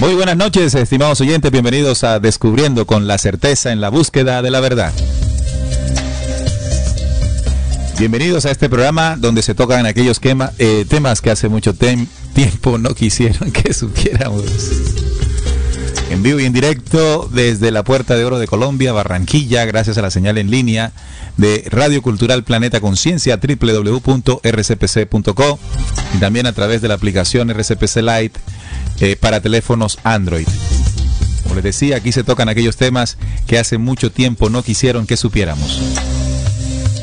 Muy buenas noches, estimados oyentes, bienvenidos a Descubriendo con la certeza en la búsqueda de la verdad. Bienvenidos a este programa donde se tocan aquellos temas que hace mucho tiempo no quisieron que supiéramos. En vivo y en directo desde la Puerta de Oro de Colombia, Barranquilla, gracias a la señal en línea de Radio Cultural Planeta Conciencia, www.rcpc.co, y también a través de la aplicación RCPC Lite para teléfonos Android. Como les decía, aquí se tocan aquellos temas que hace mucho tiempo no quisieron que supiéramos.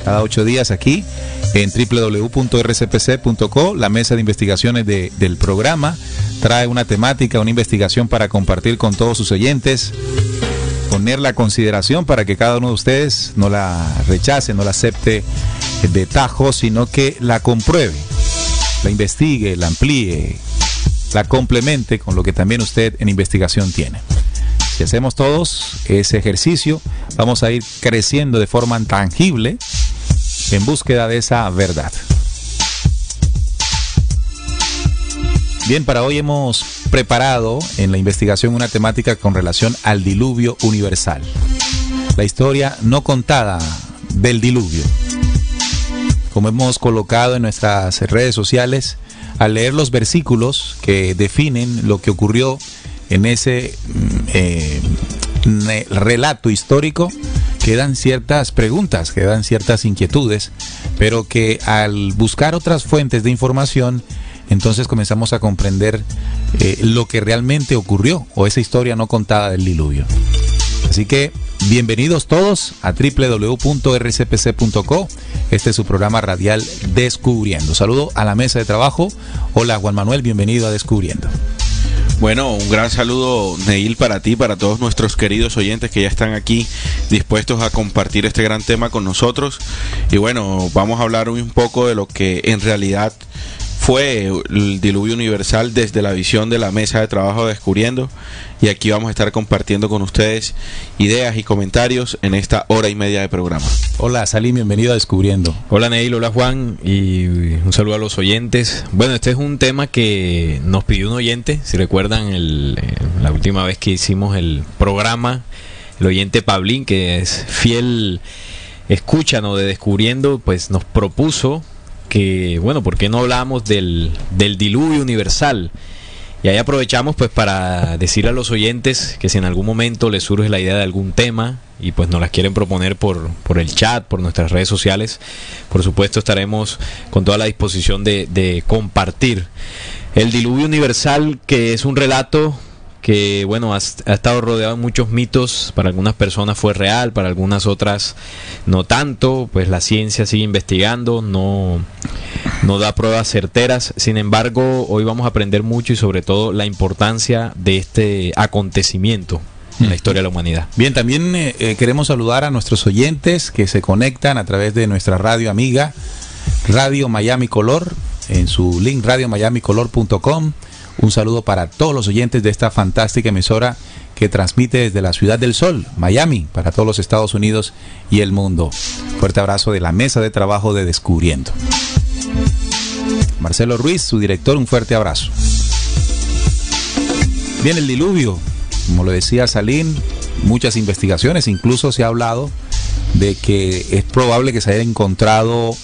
Cada 8 días aquí en www.rcpc.co, la mesa de investigaciones del programa trae una temática, una investigación para compartir con todos sus oyentes, ponerla a consideración para que cada uno de ustedes no la rechace, no la acepte de tajo, sino que la compruebe, la investigue, la amplíe, la complemente con lo que también usted en investigación tiene. Si hacemos todos ese ejercicio, vamos a ir creciendo de forma tangible en búsqueda de esa verdad. Bien, para hoy hemos preparado en la investigación una temática con relación al diluvio universal. La historia no contada del diluvio. Como hemos colocado en nuestras redes sociales, al leer los versículos que definen lo que ocurrió en ese relato histórico, quedan ciertas preguntas, quedan ciertas inquietudes, pero que al buscar otras fuentes de información, entonces comenzamos a comprender lo que realmente ocurrió, o esa historia no contada del diluvio. Así que bienvenidos todos a www.rcpc.co. Este es su programa radial Descubriendo. Saludo a la mesa de trabajo. Hola Juan Manuel, bienvenido a Descubriendo. Bueno, un gran saludo, Neil, para ti, para todos nuestros queridos oyentes que ya están aquí dispuestos a compartir este gran tema con nosotros. Y bueno, vamos a hablar un poco de lo que en realidad fue el diluvio universal desde la visión de la mesa de trabajo Descubriendo. Y aquí vamos a estar compartiendo con ustedes ideas y comentarios en esta hora y media de programa. Hola Salim, bienvenido a Descubriendo. Hola Neil, hola Juan, y un saludo a los oyentes. Bueno, este es un tema que nos pidió un oyente. Si recuerdan la última vez que hicimos el programa, el oyente Pablín, que es fiel escúchanos de Descubriendo, pues nos propuso que, bueno, ¿por qué no hablamos del diluvio universal? Y ahí aprovechamos pues para decirle a los oyentes que si en algún momento les surge la idea de algún tema y pues nos las quieren proponer por el chat, por nuestras redes sociales, por supuesto estaremos con toda la disposición de compartir. El diluvio universal, que es un relato que, bueno, ha estado rodeado de muchos mitos. Para algunas personas fue real, para algunas otras no tanto, pues la ciencia sigue investigando, no da pruebas certeras. Sin embargo, hoy vamos a aprender mucho y sobre todo la importancia de este acontecimiento en la historia de la humanidad. Bien, también queremos saludar a nuestros oyentes que se conectan a través de nuestra radio amiga, Radio Miami Color, en su link radiomiamicolor.com. Un saludo para todos los oyentes de esta fantástica emisora que transmite desde la Ciudad del Sol, Miami, para todos los Estados Unidos y el mundo. Fuerte abrazo de la mesa de trabajo de Descubriendo. Marcelo Ruiz, su director, un fuerte abrazo. Bien, el diluvio, como lo decía Salim, muchas investigaciones, incluso se ha hablado de que es probable que se hayan encontrado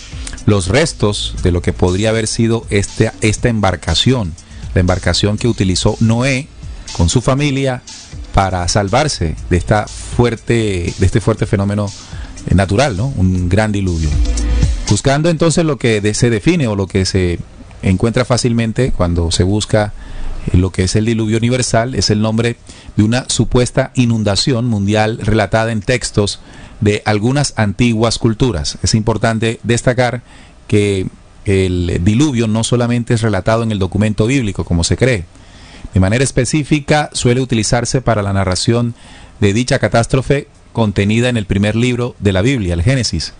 los restos de lo que podría haber sido esta embarcación, la embarcación que utilizó Noé con su familia para salvarse de este fuerte fenómeno natural, ¿no? Un gran diluvio. Buscando entonces lo que se define o lo que se encuentra fácilmente cuando se busca lo que es el diluvio universal, es el nombre de una supuesta inundación mundial relatada en textos de algunas antiguas culturas. Es importante destacar que el diluvio no solamente es relatado en el documento bíblico, como se cree. De manera específica, suele utilizarse para la narración de dicha catástrofe contenida en el primer libro de la Biblia, el Génesis.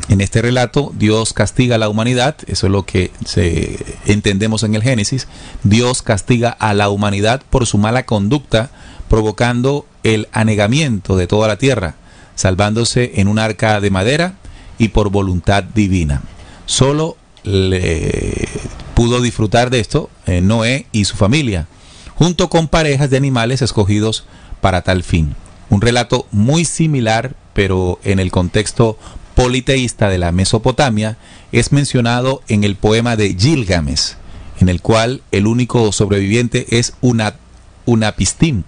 En este relato, Dios castiga a la humanidad, eso es lo que entendemos en el Génesis. Dios castiga a la humanidad por su mala conducta, provocando el anegamiento de toda la tierra, salvándose en un arca de madera y por voluntad divina. Solo pudo disfrutar de esto Noé y su familia. junto con parejas de animales escogidos para tal fin. Un relato muy similar, pero en el contexto politeísta de la Mesopotamia, es mencionado en el poema de Gilgamesh, en el cual el único sobreviviente es Unapistim,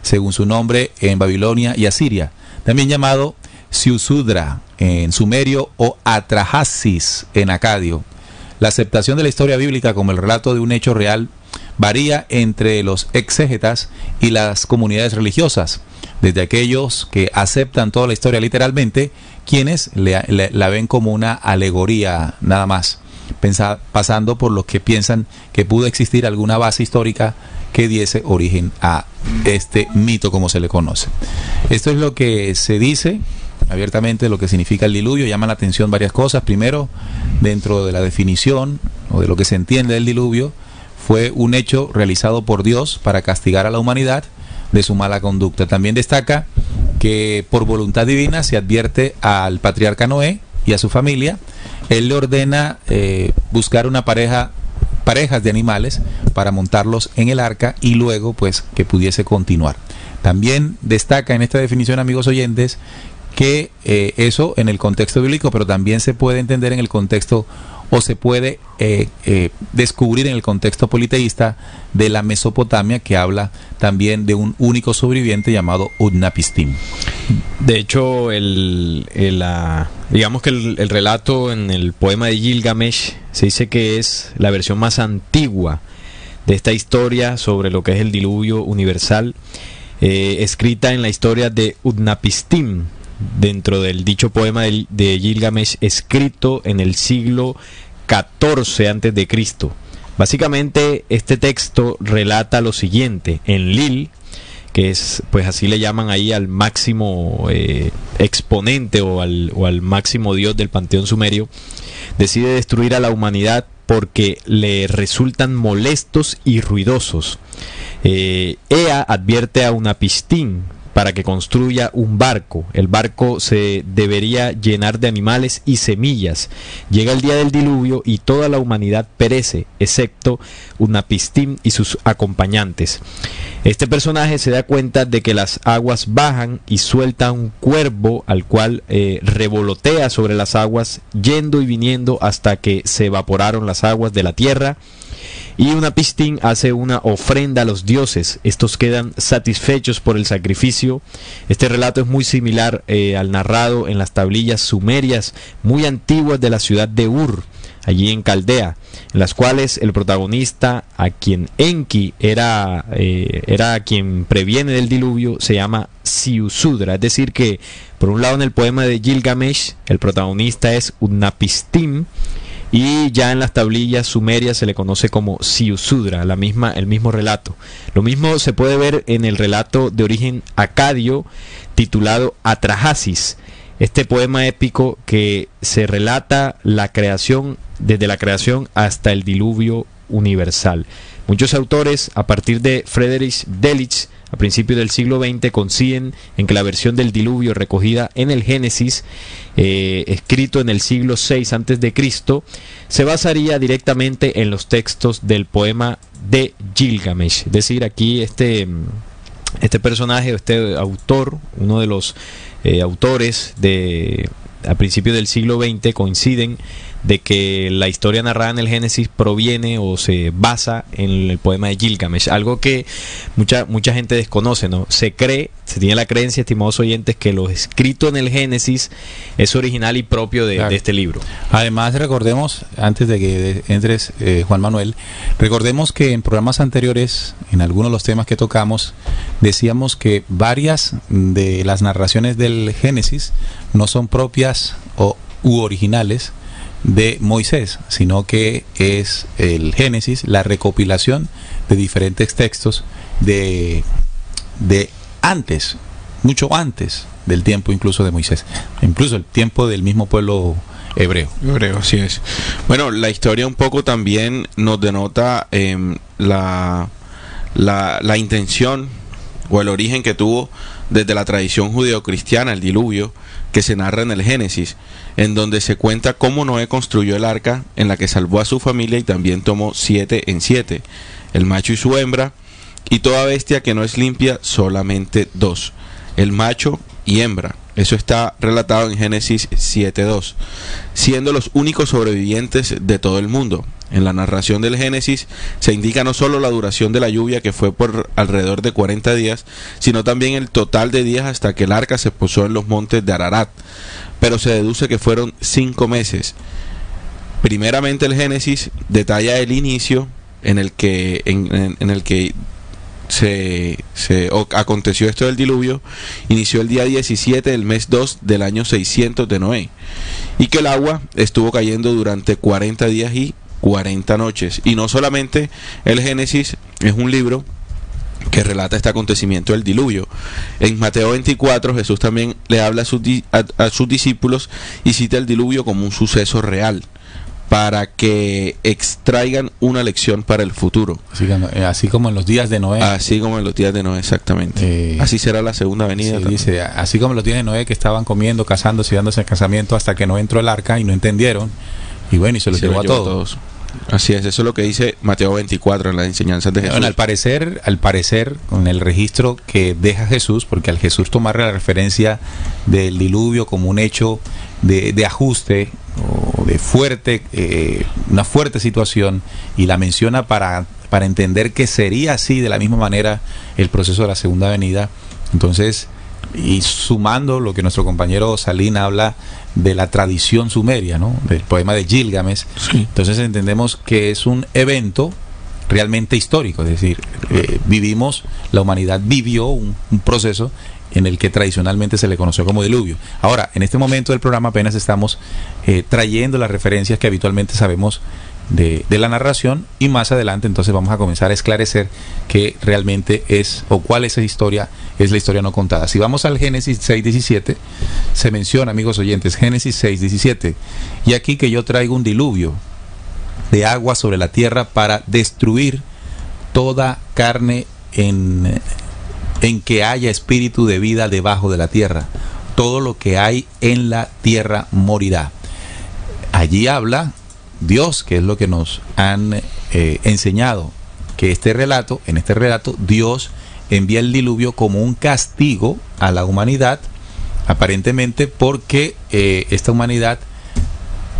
según su nombre en Babilonia y Asiria, también llamado Siusudra en sumerio o Atrahasis en acadio. La aceptación de la historia bíblica como el relato de un hecho real varía entre los exégetas y las comunidades religiosas, desde aquellos que aceptan toda la historia literalmente, quienes la ven como una alegoría nada más, pasando por los que piensan que pudo existir alguna base histórica que diese origen a este mito como se le conoce. Esto es lo que se dice abiertamente, lo que significa el diluvio. Llama la atención varias cosas. Primero, dentro de la definición o de lo que se entiende del diluvio, fue un hecho realizado por Dios para castigar a la humanidad de su mala conducta. También destaca que por voluntad divina se advierte al patriarca Noé y a su familia. Él le ordena buscar una parejas de animales para montarlos en el arca y luego pues que pudiese continuar. También destaca en esta definición, amigos oyentes, que eso en el contexto bíblico, pero también se puede entender en el contexto o se puede descubrir en el contexto politeísta de la Mesopotamia, que habla también de un único sobreviviente llamado Utnapishtim. De hecho, digamos que el relato en el poema de Gilgamesh se dice que es la versión más antigua de esta historia sobre lo que es el diluvio universal, escrita en la historia de Utnapishtim, dentro del dicho poema de Gilgamesh, escrito en el siglo XIV antes de Cristo. Básicamente este texto relata lo siguiente: Enlil, que es, pues así le llaman ahí al máximo exponente o al máximo dios del panteón sumerio, decide destruir a la humanidad porque le resultan molestos y ruidosos. Ea advierte a Utnapishtim para que construya un barco. El barco se debería llenar de animales y semillas. Llega el día del diluvio y toda la humanidad perece, excepto Utnapishtim y sus acompañantes. Este personaje se da cuenta de que las aguas bajan y suelta un cuervo al cual revolotea sobre las aguas, yendo y viniendo hasta que se evaporaron las aguas de la tierra. Y Utnapishtim hace una ofrenda a los dioses. Estos quedan satisfechos por el sacrificio. Este relato es muy similar al narrado en las tablillas sumerias muy antiguas de la ciudad de Ur, allí en Caldea, en las cuales el protagonista, a quien Enki era quien previene del diluvio, se llama Siusudra. Es decir que, por un lado, en el poema de Gilgamesh, el protagonista es Utnapishtim, y ya en las tablillas sumerias se le conoce como Siusudra, el mismo relato. Lo mismo se puede ver en el relato de origen acadio titulado Atrahasis, este poema épico que se relata la creación, desde la creación hasta el diluvio universal. Muchos autores, a partir de Friedrich Delitzsch, a principios del siglo XX, coinciden en que la versión del diluvio recogida en el Génesis, escrito en el siglo VI a.C., se basaría directamente en los textos del poema de Gilgamesh. Es decir, aquí este personaje, este autor, uno de los autores a principios del siglo XX, coinciden de que la historia narrada en el Génesis proviene o se basa en el poema de Gilgamesh, algo que mucha gente desconoce, ¿no? Se tiene la creencia, estimados oyentes, que lo escrito en el Génesis es original y propio de este libro. Además, recordemos, antes de que entres, Juan Manuel, recordemos que en programas anteriores, en algunos de los temas que tocamos, decíamos que varias de las narraciones del Génesis no son propias u originales de Moisés, sino que es el Génesis la recopilación de diferentes textos de antes, mucho antes del tiempo incluso de Moisés, incluso el tiempo del mismo pueblo hebreo. Así es. Bueno, la historia un poco también nos denota la intención o el origen que tuvo desde la tradición judeocristiana, el diluvio, que se narra en el Génesis, en donde se cuenta cómo Noé construyó el arca en la que salvó a su familia y también tomó 7 en 7, el macho y su hembra, y toda bestia que no es limpia, solamente 2, el macho y hembra. Eso está relatado en Génesis 7:2, siendo los únicos sobrevivientes de todo el mundo. En la narración del Génesis se indica no solo la duración de la lluvia, que fue por alrededor de 40 días, sino también el total de días hasta que el arca se posó en los montes de Ararat, pero se deduce que fueron 5 meses. Primeramente el Génesis detalla el inicio en el que aconteció esto del diluvio. Inició el día 17 del mes 2 del año 600 de Noé, y que el agua estuvo cayendo durante 40 días y 40 noches. Y no solamente el Génesis es un libro que relata este acontecimiento del diluvio. En Mateo 24 Jesús también le habla a sus discípulos y cita el diluvio como un suceso real, para que extraigan una lección para el futuro. Así como en los días de Noé. Así como en los días de Noé, exactamente. Así será la segunda venida. Sí, dice, así como en los días de Noé, que estaban comiendo, casándose y dándose el casamiento hasta que no entró el arca y no entendieron. Y bueno, y se los llevó a todos. Así es, eso es lo que dice Mateo 24 en las enseñanzas de Jesús. Bueno, al parecer, con el registro que deja Jesús, porque al Jesús tomar la referencia del diluvio como un hecho de ajuste o de una fuerte situación, y la menciona para entender que sería así de la misma manera el proceso de la segunda venida. Entonces, y sumando lo que nuestro compañero Salín habla de la tradición sumeria, ¿no?, del poema de Gilgamesh, sí. Entonces entendemos que es un evento realmente histórico, es decir, la humanidad vivió un proceso en el que tradicionalmente se le conoció como diluvio. Ahora, en este momento del programa apenas estamos trayendo las referencias que habitualmente sabemos de la narración, y más adelante entonces vamos a comenzar a esclarecer qué realmente es o cuál es la historia no contada. Si vamos al Génesis 6:17, se menciona, amigos oyentes, Génesis 6:17, y aquí que yo traigo un diluvio de agua sobre la tierra para destruir toda carne en que haya espíritu de vida debajo de la tierra. Todo lo que hay en la tierra morirá. Allí habla Dios, que es lo que nos han enseñado, que en este relato Dios envía el diluvio como un castigo a la humanidad, aparentemente porque esta humanidad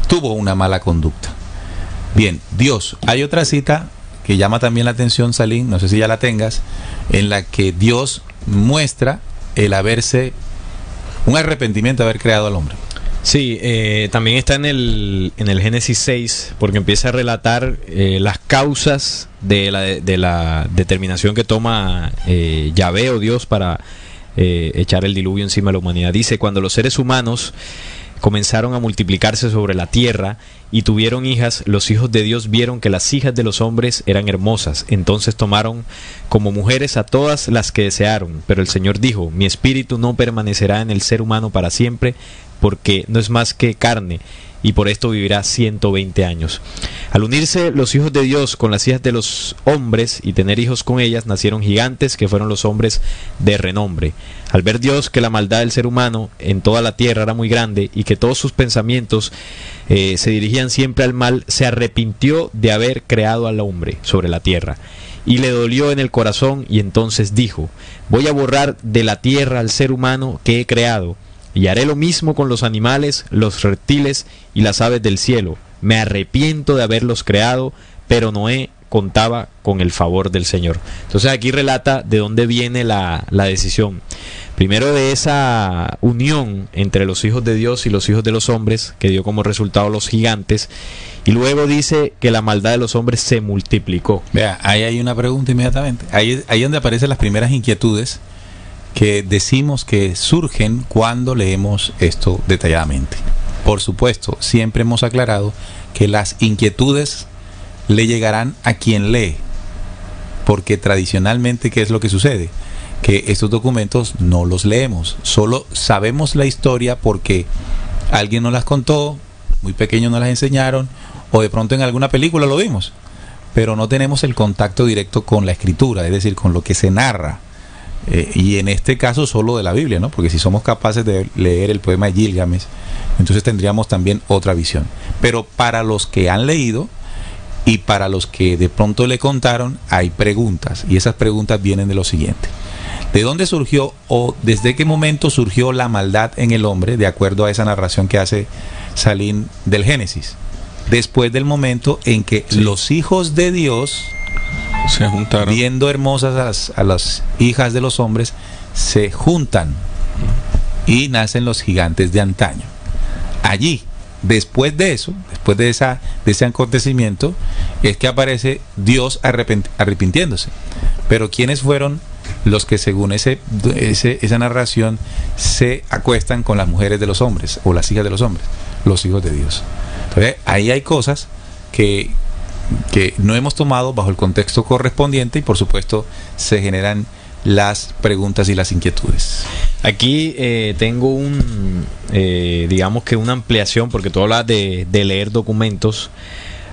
tuvo una mala conducta. Bien, Dios, hay otra cita que llama también la atención, Salín, no sé si ya la tengas, en la que Dios muestra un arrepentimiento de haber creado al hombre. Sí, también está en el Génesis 6, porque empieza a relatar las causas de la determinación que toma Yahvé o Dios para echar el diluvio encima de la humanidad. Dice: cuando los seres humanos comenzaron a multiplicarse sobre la tierra y tuvieron hijas, los hijos de Dios vieron que las hijas de los hombres eran hermosas. Entonces tomaron como mujeres a todas las que desearon. Pero el Señor dijo: mi espíritu no permanecerá en el ser humano para siempre, porque no es más que carne, y por esto vivirá 120 años. Al unirse los hijos de Dios con las hijas de los hombres y tener hijos con ellas, nacieron gigantes que fueron los hombres de renombre. Al ver Dios que la maldad del ser humano en toda la tierra era muy grande y que todos sus pensamientos se dirigían siempre al mal, se arrepintió de haber creado al hombre sobre la tierra. Y le dolió en el corazón, y entonces dijo: voy a borrar de la tierra al ser humano que he creado, y haré lo mismo con los animales, los reptiles y las aves del cielo. Me arrepiento de haberlos creado, pero Noé contaba con el favor del Señor. Entonces aquí relata de dónde viene la decisión. Primero, de esa unión entre los hijos de Dios y los hijos de los hombres, que dio como resultado los gigantes. Y luego dice que la maldad de los hombres se multiplicó. Vea, ahí hay una pregunta inmediatamente. Ahí donde aparecen las primeras inquietudes que decimos que surgen cuando leemos esto detalladamente. Por supuesto, siempre hemos aclarado que las inquietudes le llegarán a quien lee, porque tradicionalmente, ¿qué es lo que sucede? Que estos documentos no los leemos, solo sabemos la historia porque alguien nos las contó, muy pequeños nos las enseñaron, o de pronto en alguna película lo vimos, pero no tenemos el contacto directo con la escritura, es decir, con lo que se narra. Y en este caso solo de la Biblia, ¿no? Porque si somos capaces de leer el poema de Gilgamesh, entonces tendríamos también otra visión. Pero para los que han leído, Y para los que de pronto le contaron, hay preguntas, y esas preguntas vienen de lo siguiente: ¿de dónde surgió o desde qué momento surgió la maldad en el hombre, de acuerdo a esa narración que hace Salim del Génesis? Después del momento en que los hijos de Dios se juntaron, viendo hermosas a las hijas de los hombres, se juntan y nacen los gigantes de antaño. Allí, después de eso, después de ese acontecimiento, es que aparece Dios arrepintiéndose. Pero ¿quiénes fueron los que, según esa narración, se acuestan con las mujeres de los hombres o las hijas de los hombres? Los hijos de Dios. Entonces, ahí hay cosas que no hemos tomado bajo el contexto correspondiente, y por supuesto se generan las preguntas y las inquietudes. Aquí tengo digamos que una ampliación, porque tú hablas de leer documentos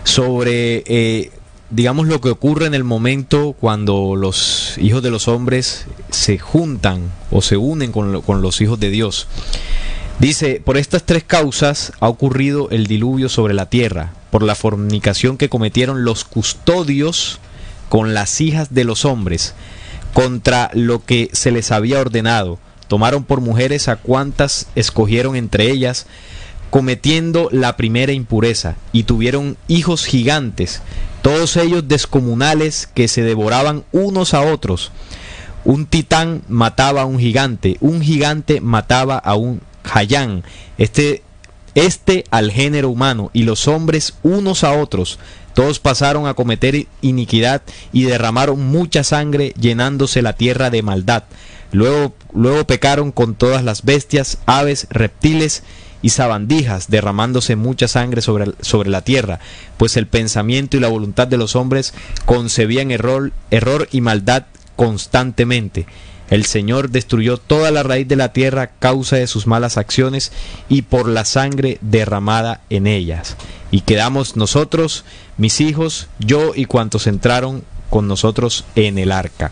sobre digamos lo que ocurre en el momento cuando los hijos de los hombres se juntan o se unen con los hijos de Dios. Dice: por estas 3 causas ha ocurrido el diluvio sobre la tierra, por la fornicación que cometieron los custodios con las hijas de los hombres, contra lo que se les había ordenado. Tomaron por mujeres a cuantas escogieron entre ellas, cometiendo la primera impureza, y tuvieron hijos gigantes, todos ellos descomunales, que se devoraban unos a otros. Un titán mataba a un gigante mataba a un Hayán, este al género humano, y los hombres unos a otros. Todos pasaron a cometer iniquidad y derramaron mucha sangre, llenándose la tierra de maldad. Luego pecaron con todas las bestias, aves, reptiles y sabandijas, derramándose mucha sangre sobre la tierra, pues el pensamiento y la voluntad de los hombres concebían error y maldad constantemente. El Señor destruyó toda la raíz de la tierra a causa de sus malas acciones y por la sangre derramada en ellas. Y quedamos nosotros, mis hijos, yo y cuantos entraron con nosotros en el arca.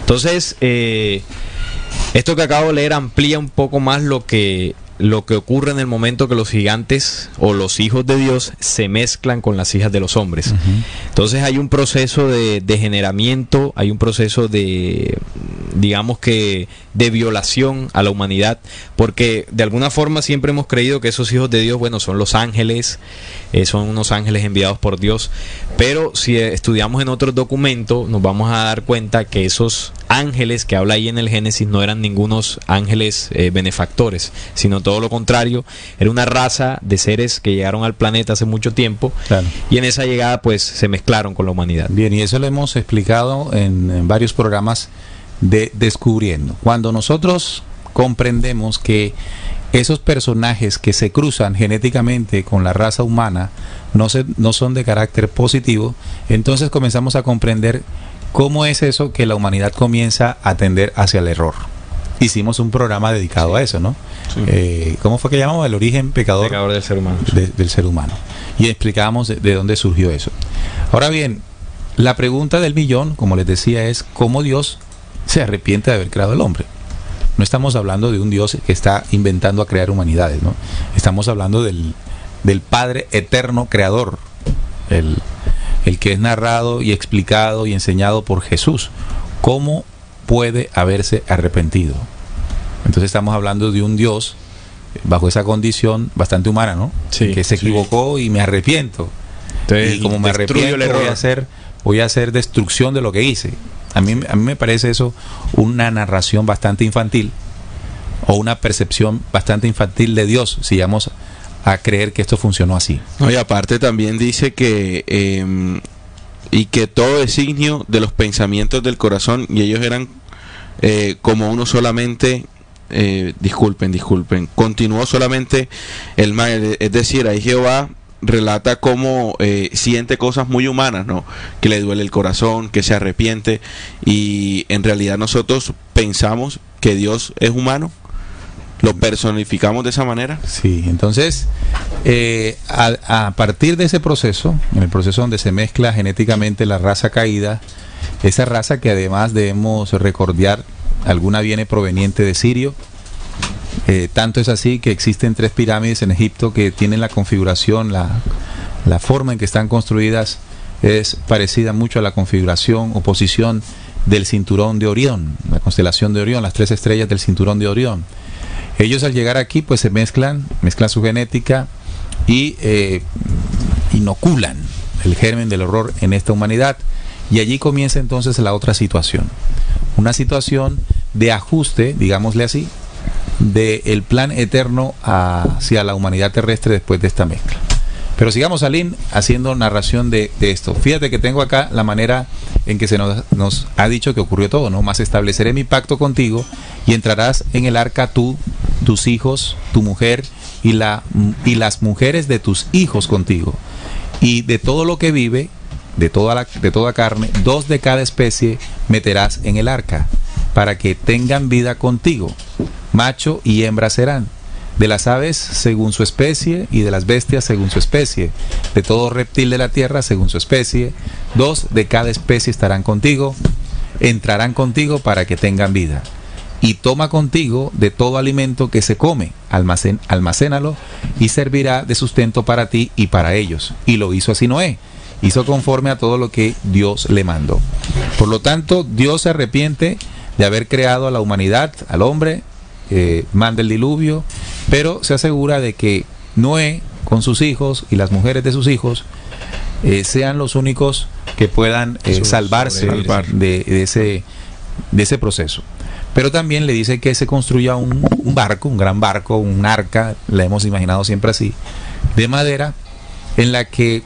Entonces, esto que acabo de leer amplía un poco más lo que ocurre en el momento que los gigantes o los hijos de Dios se mezclan con las hijas de los hombres. Entonces hay un proceso de degeneramiento, hay un proceso de, digamos que, de violación a la humanidad, porque de alguna forma siempre hemos creído que esos hijos de Dios, bueno, son los ángeles, son unos ángeles enviados por Dios, pero si estudiamos en otros documentos nos vamos a dar cuenta que esos ángeles que habla ahí en el Génesis no eran ningunos ángeles benefactores, sino todo lo contrario, era una raza de seres que llegaron al planeta hace mucho tiempo, claro, y en esa llegada pues se mezclaron con la humanidad. Bien, y eso lo hemos explicado en varios programas de Descubriendo. Cuando nosotros comprendemos que esos personajes que se cruzan genéticamente con la raza humana no son de carácter positivo, entonces comenzamos a comprender cómo es eso que la humanidad comienza a tender hacia el error. Hicimos un programa dedicado a eso, ¿no? Sí. ¿Cómo fue que llamamos? El origen pecador del ser humano. Del ser humano. Y explicábamos de dónde surgió eso. Ahora bien, la pregunta del millón, como les decía, es cómo Dios se arrepiente de haber creado al hombre. No estamos hablando de un Dios que está inventando a crear humanidades, ¿no? Estamos hablando del Padre eterno creador, el que es narrado y explicado y enseñado por Jesús. ¿Cómo puede haberse arrepentido? Entonces estamos hablando de un Dios bajo esa condición bastante humana, ¿no? Sí, que se equivocó y me arrepiento. Entonces, y como me arrepiento, voy a hacer destrucción de lo que hice. A mí me parece eso una narración bastante infantil, o una percepción bastante infantil de Dios, si vamos a creer que esto funcionó así. No, y aparte también dice que y que todo designio de los pensamientos del corazón, y ellos eran como uno solamente, disculpen, continuó solamente el mal, es decir, ahí Jehová relata cómo siente cosas muy humanas, ¿no? Que le duele el corazón, que se arrepiente, y en realidad nosotros pensamos que Dios es humano, lo personificamos de esa manera. Sí, entonces a partir de ese proceso, en el proceso donde se mezcla genéticamente la raza caída, esa raza que además debemos recordar, alguna viene proveniente de Sirio. Tanto es así que existen 3 pirámides en Egipto que tienen la configuración, la forma en que están construidas es parecida mucho a la configuración o posición del cinturón de Orión, la constelación de Orión, las 3 estrellas del cinturón de Orión. Ellos al llegar aquí pues se mezclan su genética y inoculan el germen del horror en esta humanidad, y allí comienza entonces la otra situación, una situación de ajuste, digámosle así, del plan eterno hacia la humanidad terrestre después de esta mezcla. Pero sigamos, Aline, haciendo narración de esto. Fíjate que tengo acá la manera en que se nos ha dicho que ocurrió todo, ¿no? Mas estableceré mi pacto contigo y entrarás en el arca tú, tus hijos, tu mujer y las mujeres de tus hijos contigo. Y de todo lo que vive, de toda carne, 2 de cada especie meterás en el arca, para que tengan vida contigo. Macho y hembra serán. De las aves según su especie, y de las bestias según su especie, de todo reptil de la tierra según su especie, 2 de cada especie estarán contigo, entrarán contigo para que tengan vida. Y toma contigo de todo alimento que se come, almacénalo, y servirá de sustento para ti y para ellos. Y lo hizo así Noé, hizo conforme a todo lo que Dios le mandó. Por lo tanto, Dios se arrepiente de haber creado a la humanidad, al hombre, manda el diluvio, pero se asegura de que Noé con sus hijos y las mujeres de sus hijos sean los únicos que puedan salvarse de ese proceso. Pero también le dice que se construya un barco, un gran barco, un arca, la hemos imaginado siempre así, de madera, en la que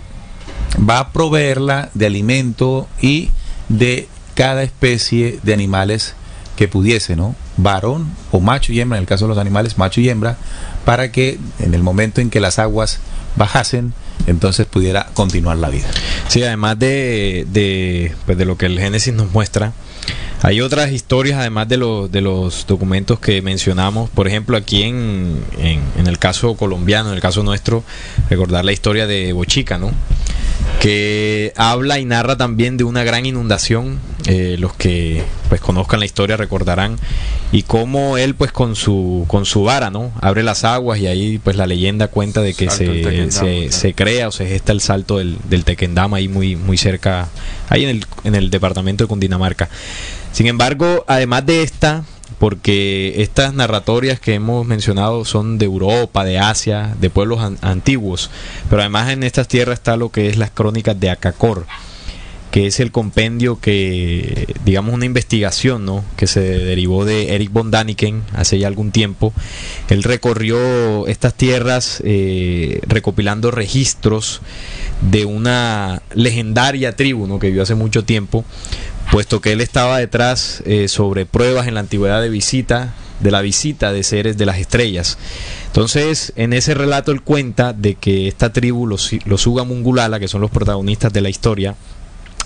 va a proveerla de alimento y de cada especie de animales que pudiese, ¿no? Varón o macho y hembra, en el caso de los animales, macho y hembra, para que en el momento en que las aguas bajasen, entonces pudiera continuar la vida. Sí, además de lo que el Génesis nos muestra, hay otras historias además de los documentos que mencionamos. Por ejemplo, aquí en el caso colombiano, en el caso nuestro, recordar la historia de Bochica, ¿no? Que habla y narra también de una gran inundación. Los que pues conozcan la historia recordarán, y cómo él pues con su vara, ¿no? Abre las aguas, y ahí pues la leyenda cuenta de que se crea o se gesta el salto del Tequendama, ahí muy cerca, ahí en el departamento de Cundinamarca. Sin embargo, además de porque estas narratorias que hemos mencionado son de Europa, de Asia, de pueblos antiguos, pero además en estas tierras está lo que es las crónicas de Akakor, que es el compendio que, digamos, una investigación, ¿no?, que se derivó de Eric von Daniken hace ya algún tiempo. Él recorrió estas tierras recopilando registros de una legendaria tribu, ¿no?, que vivió hace mucho tiempo, puesto que él estaba detrás sobre pruebas en la antigüedad de la visita de seres de las estrellas. Entonces, en ese relato él cuenta de que esta tribu, los Ugamungulala, que son los protagonistas de la historia,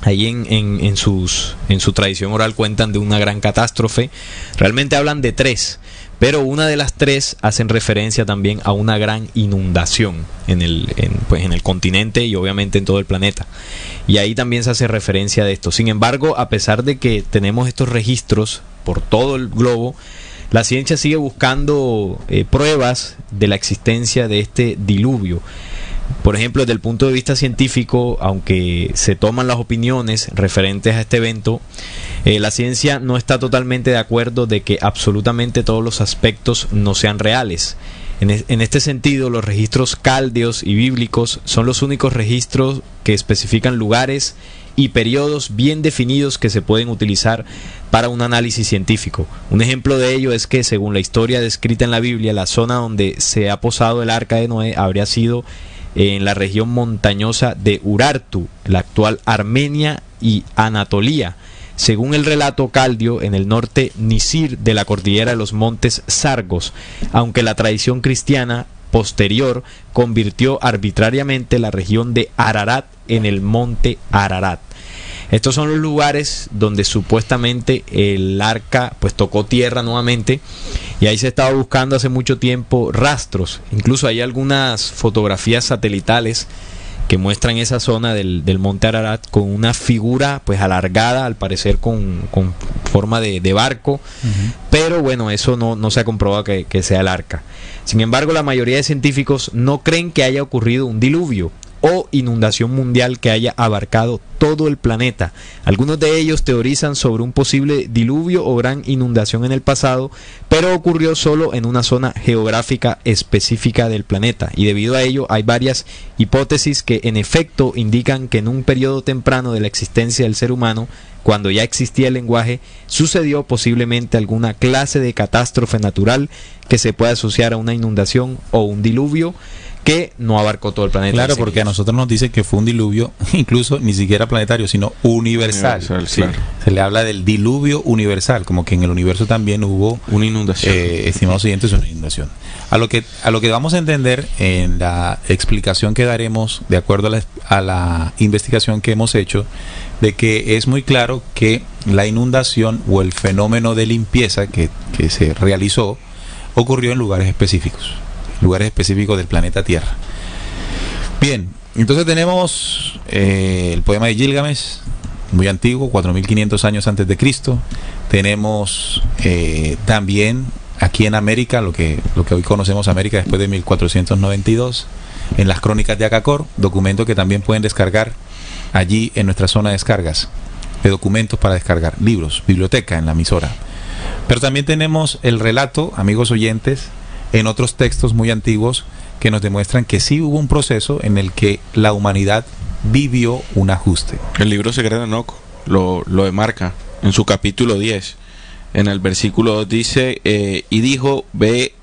ahí en su tradición oral cuentan de una gran catástrofe. Realmente hablan de 3, pero una de las 3 hacen referencia también a una gran inundación en el continente y obviamente en todo el planeta. Y ahí también se hace referencia de esto. Sin embargo, a pesar de que tenemos estos registros por todo el globo, la ciencia sigue buscando pruebas de la existencia de este diluvio. Por ejemplo, desde el punto de vista científico, aunque se toman las opiniones referentes a este evento, la ciencia no está totalmente de acuerdo de que absolutamente todos los aspectos no sean reales. En este sentido, los registros cáldeos y bíblicos son los únicos registros que especifican lugares y periodos bien definidos que se pueden utilizar para un análisis científico. Un ejemplo de ello es que, según la historia descrita en la Biblia, la zona donde se ha posado el arca de Noé habría sido en la región montañosa de Urartu, la actual Armenia y Anatolia. Según el relato caldeo, en el norte Nisir de la cordillera de los montes Sargos, aunque la tradición cristiana posterior convirtió arbitrariamente la región de Ararat en el monte Ararat. Estos son los lugares donde supuestamente el arca pues tocó tierra nuevamente, y ahí se estaba buscando hace mucho tiempo rastros. Incluso hay algunas fotografías satelitales que muestran esa zona del monte Ararat con una figura pues alargada, al parecer con forma de barco, pero bueno, eso no se ha comprobado que sea el arca. Sin embargo, la mayoría de científicos no creen que haya ocurrido un diluvio o inundación mundial que haya abarcado todo el planeta. Algunos de ellos teorizan sobre un posible diluvio o gran inundación en el pasado, pero ocurrió solo en una zona geográfica específica del planeta, y debido a ello hay varias hipótesis que en efecto indican que en un periodo temprano de la existencia del ser humano, cuando ya existía el lenguaje, sucedió posiblemente alguna clase de catástrofe natural que se pueda asociar a una inundación o un diluvio que no abarcó todo el planeta. Claro, porque a nosotros nos dicen que fue un diluvio, incluso ni siquiera planetario, sino universal. Sí. Claro. Se le habla del diluvio universal, como que en el universo también hubo una inundación. Estimados oyentes, una inundación. A lo que vamos a entender en la explicación que daremos, de acuerdo a la investigación que hemos hecho, de que es muy claro que la inundación o el fenómeno de limpieza que se realizó ocurrió en lugares específicos del planeta Tierra. Bien, entonces tenemos el poema de Gilgamesh, muy antiguo, 4500 años antes de Cristo. Tenemos también aquí en América, lo que hoy conocemos América después de 1492, en las crónicas de Acacor, documento que también pueden descargar allí en nuestra zona de descargas, de documentos para descargar, libros, biblioteca en la emisora. Pero también tenemos el relato, amigos oyentes, en otros textos muy antiguos que nos demuestran que sí hubo un proceso en el que la humanidad vivió un ajuste. El libro secreto de Enoc lo demarca en su capítulo 10. En el versículo 2 dice, y dijo, ve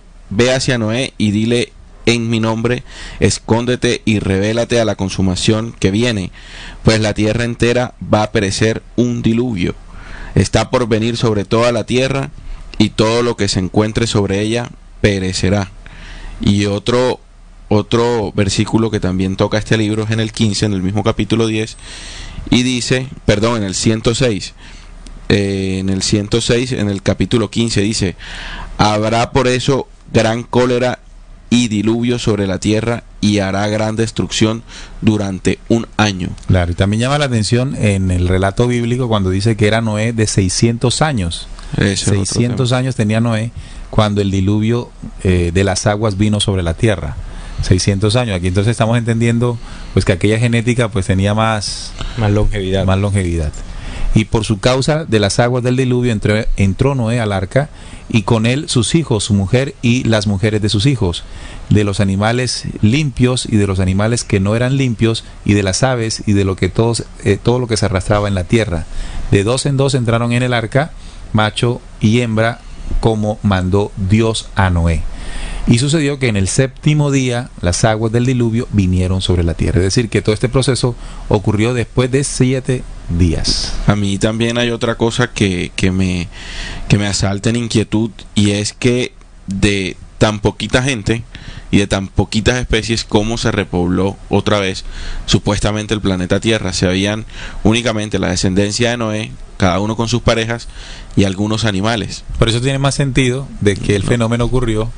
hacia Noé y dile en mi nombre, escóndete y revélate a la consumación que viene, pues la tierra entera va a perecer un diluvio. Está por venir sobre toda la tierra, y todo lo que se encuentre sobre ella perecerá. Y otro versículo que también toca este libro es en el 15, en el mismo capítulo 10, y dice, en el 106, en el capítulo 15 dice, habrá por eso gran cólera y diluvio sobre la tierra, y hará gran destrucción durante un año. Claro, y también llama la atención en el relato bíblico cuando dice que era Noé de 600 años. 600 años tenía Noé cuando el diluvio de las aguas vino sobre la tierra. 600 años. Aquí entonces estamos entendiendo pues que aquella genética pues tenía más longevidad. Y por su causa de las aguas del diluvio entró Noé al arca, y con él sus hijos, su mujer y las mujeres de sus hijos, de los animales limpios y de los animales que no eran limpios, y de las aves y de lo que todo lo que se arrastraba en la tierra. De dos en dos entraron en el arca, macho y hembra, como mandó Dios a Noé. Y sucedió que en el séptimo día las aguas del diluvio vinieron sobre la tierra. Es decir, que todo este proceso ocurrió después de 7 días. A mí también hay otra cosa que me asalta en inquietud, y es que de tan poquita gente y de tan poquitas especies, ¿cómo se repobló otra vez supuestamente el planeta Tierra? Se habían únicamente la descendencia de Noé, cada uno con sus parejas, y algunos animales. Por eso tiene más sentido de que el fenómeno ocurrió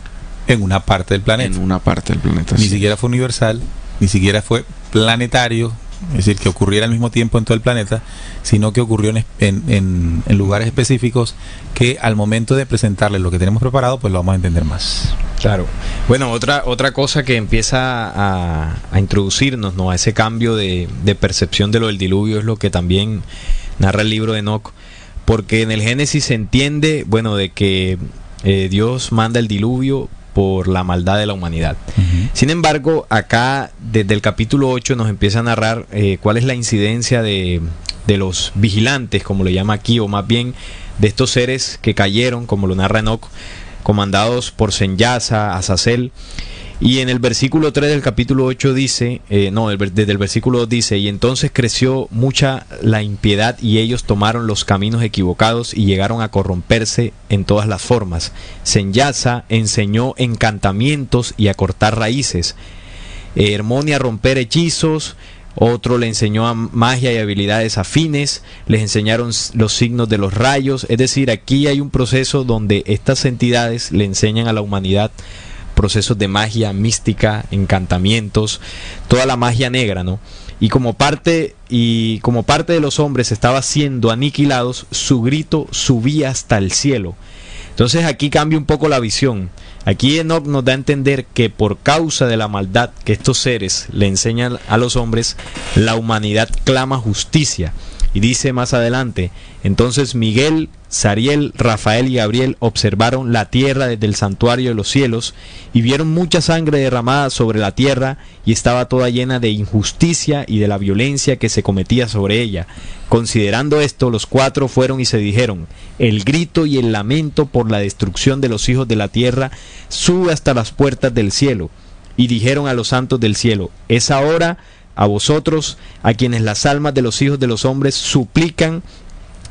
en una parte del planeta. En una parte del planeta. Ni siquiera fue universal, ni siquiera fue planetario, es decir, que ocurriera al mismo tiempo en todo el planeta, sino que ocurrió en lugares específicos que al momento de presentarles lo que tenemos preparado, pues lo vamos a entender más. Claro. Bueno, otra cosa que empieza a introducirnos, ¿no?, a ese cambio de percepción de lo del diluvio, es lo que también narra el libro de Enoc, porque en el Génesis se entiende, de que Dios manda el diluvio por la maldad de la humanidad. Sin embargo, acá desde el capítulo 8 nos empieza a narrar cuál es la incidencia de los vigilantes, como le llama aquí, o más bien de estos seres que cayeron, como lo narra Enoc, comandados por Senyasa, Azazel. Y en el versículo 3 del capítulo 8 dice, desde el versículo 2 dice, y entonces creció mucha la impiedad, y ellos tomaron los caminos equivocados y llegaron a corromperse en todas las formas. Senyasa enseñó encantamientos y a cortar raíces. Hermón a romper hechizos. Otro le enseñó a magia y habilidades afines. Les enseñaron los signos de los rayos. Es decir, aquí hay un proceso donde estas entidades le enseñan a la humanidad procesos de magia mística, encantamientos, toda la magia negra, ¿no? Y como parte de los hombres estaba siendo aniquilados, su grito subía hasta el cielo. Entonces aquí cambia un poco la visión. Aquí Enoc nos da a entender que por causa de la maldad que estos seres le enseñan a los hombres, la humanidad clama justicia. Y dice más adelante: entonces Miguel, Sariel, Rafael y Gabriel observaron la tierra desde el santuario de los cielos y vieron mucha sangre derramada sobre la tierra, y estaba toda llena de injusticia y de la violencia que se cometía sobre ella. Considerando esto, los cuatro fueron y se dijeron: el grito y el lamento por la destrucción de los hijos de la tierra sube hasta las puertas del cielo. Y dijeron a los santos del cielo: es ahora a vosotros, a quienes las almas de los hijos de los hombres suplican,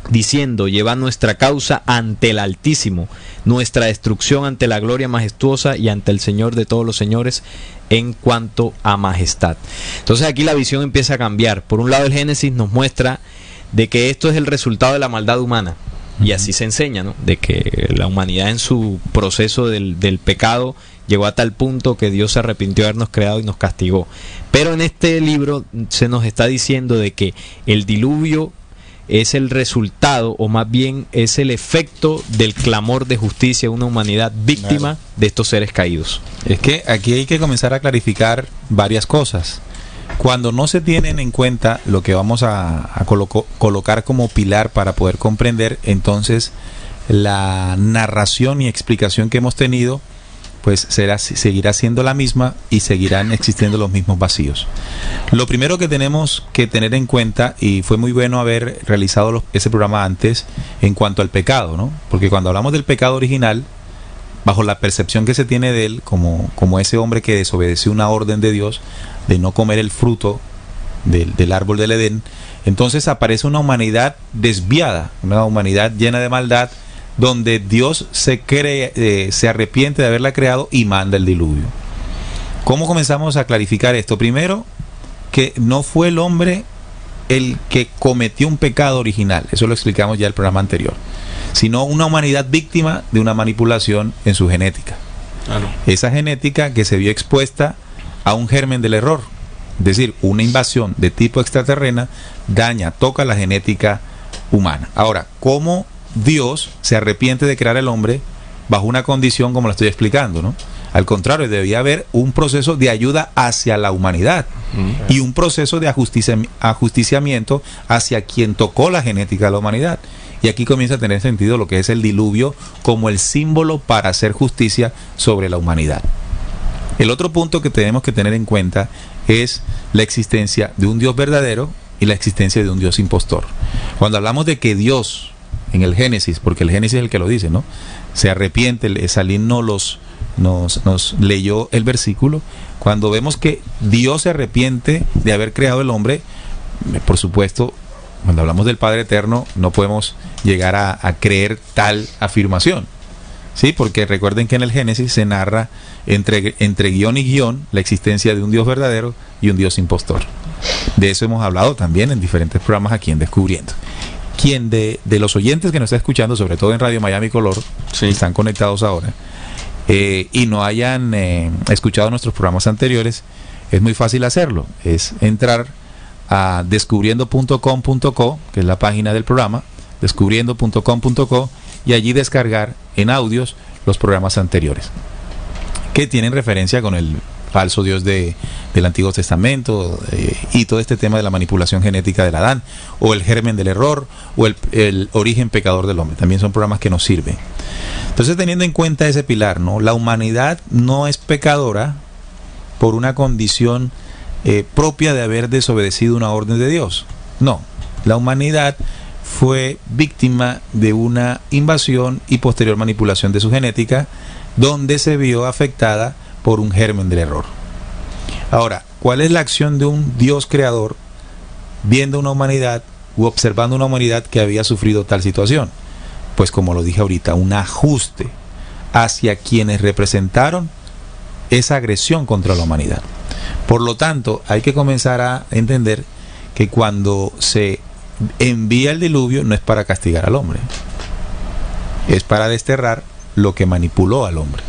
diciendo: llevad nuestra causa ante el Altísimo, nuestra destrucción ante la gloria majestuosa y ante el Señor de todos los señores en cuanto a majestad. Entonces aquí la visión empieza a cambiar. Por un lado, el Génesis nos muestra de que esto es el resultado de la maldad humana, y así se enseña, ¿no?, de que la humanidad en su proceso del pecado llegó a tal punto que Dios se arrepintió de habernos creado y nos castigó. Pero en este libro se nos está diciendo de que el diluvio es el resultado, o más bien es el efecto del clamor de justicia de una humanidad víctima de estos seres caídos. Es que aquí hay que comenzar a clarificar varias cosas. Cuando no se tienen en cuenta lo que vamos a colocar como pilar para poder comprender, entonces la narración y explicación que hemos tenido pues seguirá siendo la misma y seguirán existiendo los mismos vacíos. Lo primero que tenemos que tener en cuenta, y fue muy bueno haber realizado ese programa antes, en cuanto al pecado, ¿no? Porque cuando hablamos del pecado original, bajo la percepción que se tiene de él como ese hombre que desobedeció una orden de Dios de no comer el fruto del árbol del Edén, entonces aparece una humanidad desviada, una humanidad llena de maldad, donde Dios se arrepiente de haberla creado y manda el diluvio. ¿Cómo comenzamos a clarificar esto? Primero, que no fue el hombre el que cometió un pecado original, eso lo explicamos ya en el programa anterior, sino una humanidad víctima de una manipulación en su genética. Esa genética que se vio expuesta a un germen del error, es decir, una invasión de tipo extraterrena toca la genética humana. Ahora, ¿cómo Dios se arrepiente de crear al hombre bajo una condición como la estoy explicando, ¿no? Al contrario, debía haber un proceso de ayuda hacia la humanidad y un proceso de ajusticiamiento hacia quien tocó la genética de la humanidad. Y aquí comienza a tener sentido lo que es el diluvio como el símbolo para hacer justicia sobre la humanidad. El otro punto que tenemos que tener en cuenta es la existencia de un Dios verdadero y la existencia de un Dios impostor. Cuando hablamos de que Dios, en el Génesis, porque el Génesis es el que lo dice, ¿no?, se arrepiente, Salim nos leyó el versículo. Cuando vemos que Dios se arrepiente de haber creado el hombre, por supuesto, cuando hablamos del Padre Eterno, no podemos llegar a creer tal afirmación, ¿sí? Porque recuerden que en el Génesis se narra entre guión y guión la existencia de un Dios verdadero y un Dios impostor. De eso hemos hablado también en diferentes programas aquí en Descubriendo. Quien de los oyentes que nos está escuchando, sobre todo en Radio Miami Color, sí, están conectados ahora, y no hayan escuchado nuestros programas anteriores, es muy fácil hacerlo. Es entrar a descubriendo.com.co, que es la página del programa, descubriendo.com.co, y allí descargar en audios los programas anteriores que tienen referencia con el falso Dios del Antiguo Testamento, y todo este tema de la manipulación genética del Adán, o el germen del error, o el origen pecador del hombre. También son programas que nos sirven. Entonces, teniendo en cuenta ese pilar, ¿no?, la humanidad no es pecadora por una condición propia de haber desobedecido una orden de Dios. No, la humanidad fue víctima de una invasión y posterior manipulación de su genética, donde se vio afectada por un germen del error. Ahora, ¿cuál es la acción de un Dios creador viendo una humanidad u observando una humanidad que había sufrido tal situación? Pues, como lo dije ahorita, un ajuste hacia quienes representaron esa agresión contra la humanidad. Por lo tanto, hay que comenzar a entender que cuando se envía el diluvio no es para castigar al hombre, es para desterrar lo que manipuló al hombre.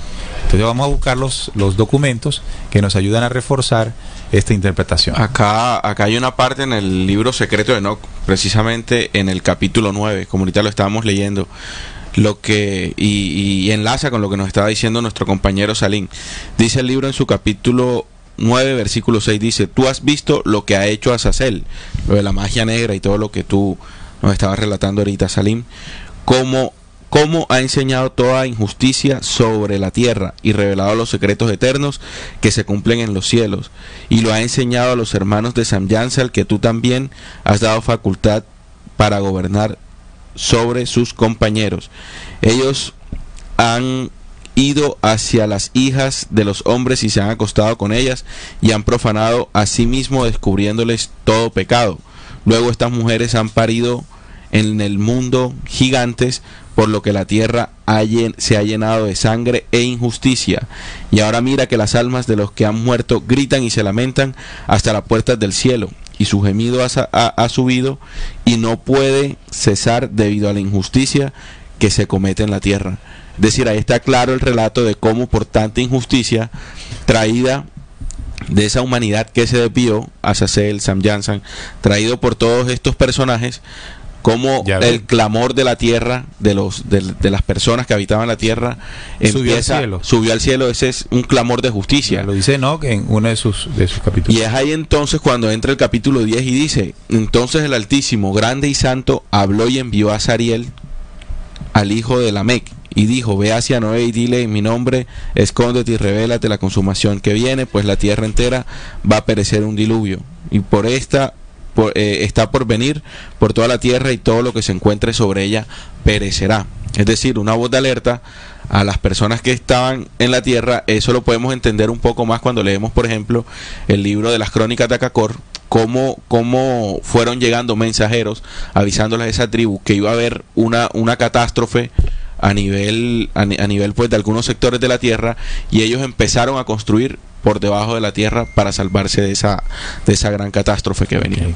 Entonces vamos a buscar los documentos que nos ayudan a reforzar esta interpretación. Acá hay una parte en el libro secreto de Enoc, precisamente en el capítulo 9, como ahorita lo estábamos leyendo, lo que y enlaza con lo que nos estaba diciendo nuestro compañero Salim. Dice el libro en su capítulo 9, versículo 6, dice: tú has visto lo que ha hecho Azazel, lo de la magia negra y todo lo que tú nos estabas relatando ahorita, Salim, cómo ha enseñado toda injusticia sobre la tierra y revelado los secretos eternos que se cumplen en los cielos, y lo ha enseñado a los hermanos de Samyansal, que tú también has dado facultad para gobernar sobre sus compañeros. Ellos han ido hacia las hijas de los hombres y se han acostado con ellas y han profanado a sí mismo, descubriéndoles todo pecado. Luego estas mujeres han parido en el mundo gigantes, por lo que la tierra se ha llenado de sangre e injusticia. Y ahora mira que las almas de los que han muerto gritan y se lamentan hasta las puertas del cielo, y su gemido ha subido y no puede cesar debido a la injusticia que se comete en la tierra. Es decir, ahí está claro el relato de cómo por tanta injusticia traída de esa humanidad que se desvió, Azazel, Samyansal, traído por todos estos personajes, como el clamor de la tierra, de las personas que habitaban la tierra, subió al cielo. Ese es un clamor de justicia. Ya lo dice Enoc en uno de sus capítulos. Y es ahí entonces cuando entra el capítulo 10 y dice: entonces el Altísimo, grande y santo, habló y envió a Azariel, al hijo de Lamec, y dijo: ve hacia Noé y dile en mi nombre, escóndete y revélate la consumación que viene, pues la tierra entera va a perecer un diluvio, y está por venir por toda la tierra, y todo lo que se encuentre sobre ella perecerá. Es decir, una voz de alerta a las personas que estaban en la tierra. Eso lo podemos entender un poco más cuando leemos, por ejemplo, el libro de las Crónicas de Acacor, cómo fueron llegando mensajeros avisándoles a esa tribu que iba a haber una catástrofe a nivel pues de algunos sectores de la tierra, y ellos empezaron a construir por debajo de la tierra para salvarse de esa gran catástrofe que venía. Okay.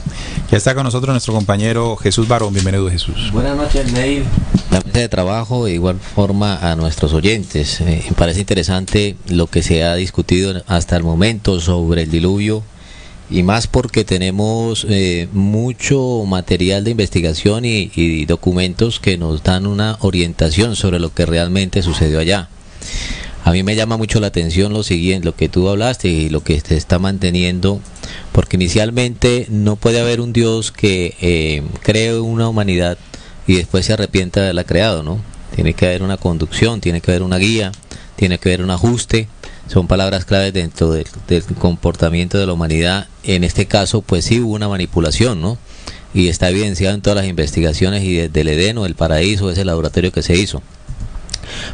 Ya está con nosotros nuestro compañero Jesús Barón. Bienvenido, Jesús. Buenas noches, Neil, la mesa de trabajo, de igual forma a nuestros oyentes. Me parece interesante lo que se ha discutido hasta el momento sobre el diluvio, y más porque tenemos mucho material de investigación y documentos que nos dan una orientación sobre lo que realmente sucedió allá. A mí me llama mucho la atención lo siguiente, lo que tú hablaste y lo que se está manteniendo, porque inicialmente no puede haber un Dios que cree una humanidad y después se arrepienta de haberla creado, ¿no? Tiene que haber una conducción, tiene que haber una guía, tiene que haber un ajuste. Son palabras claves dentro del comportamiento de la humanidad. En este caso, pues sí hubo una manipulación, ¿no? Y está evidenciado en todas las investigaciones, y desde el Edén o el paraíso, ese laboratorio que se hizo.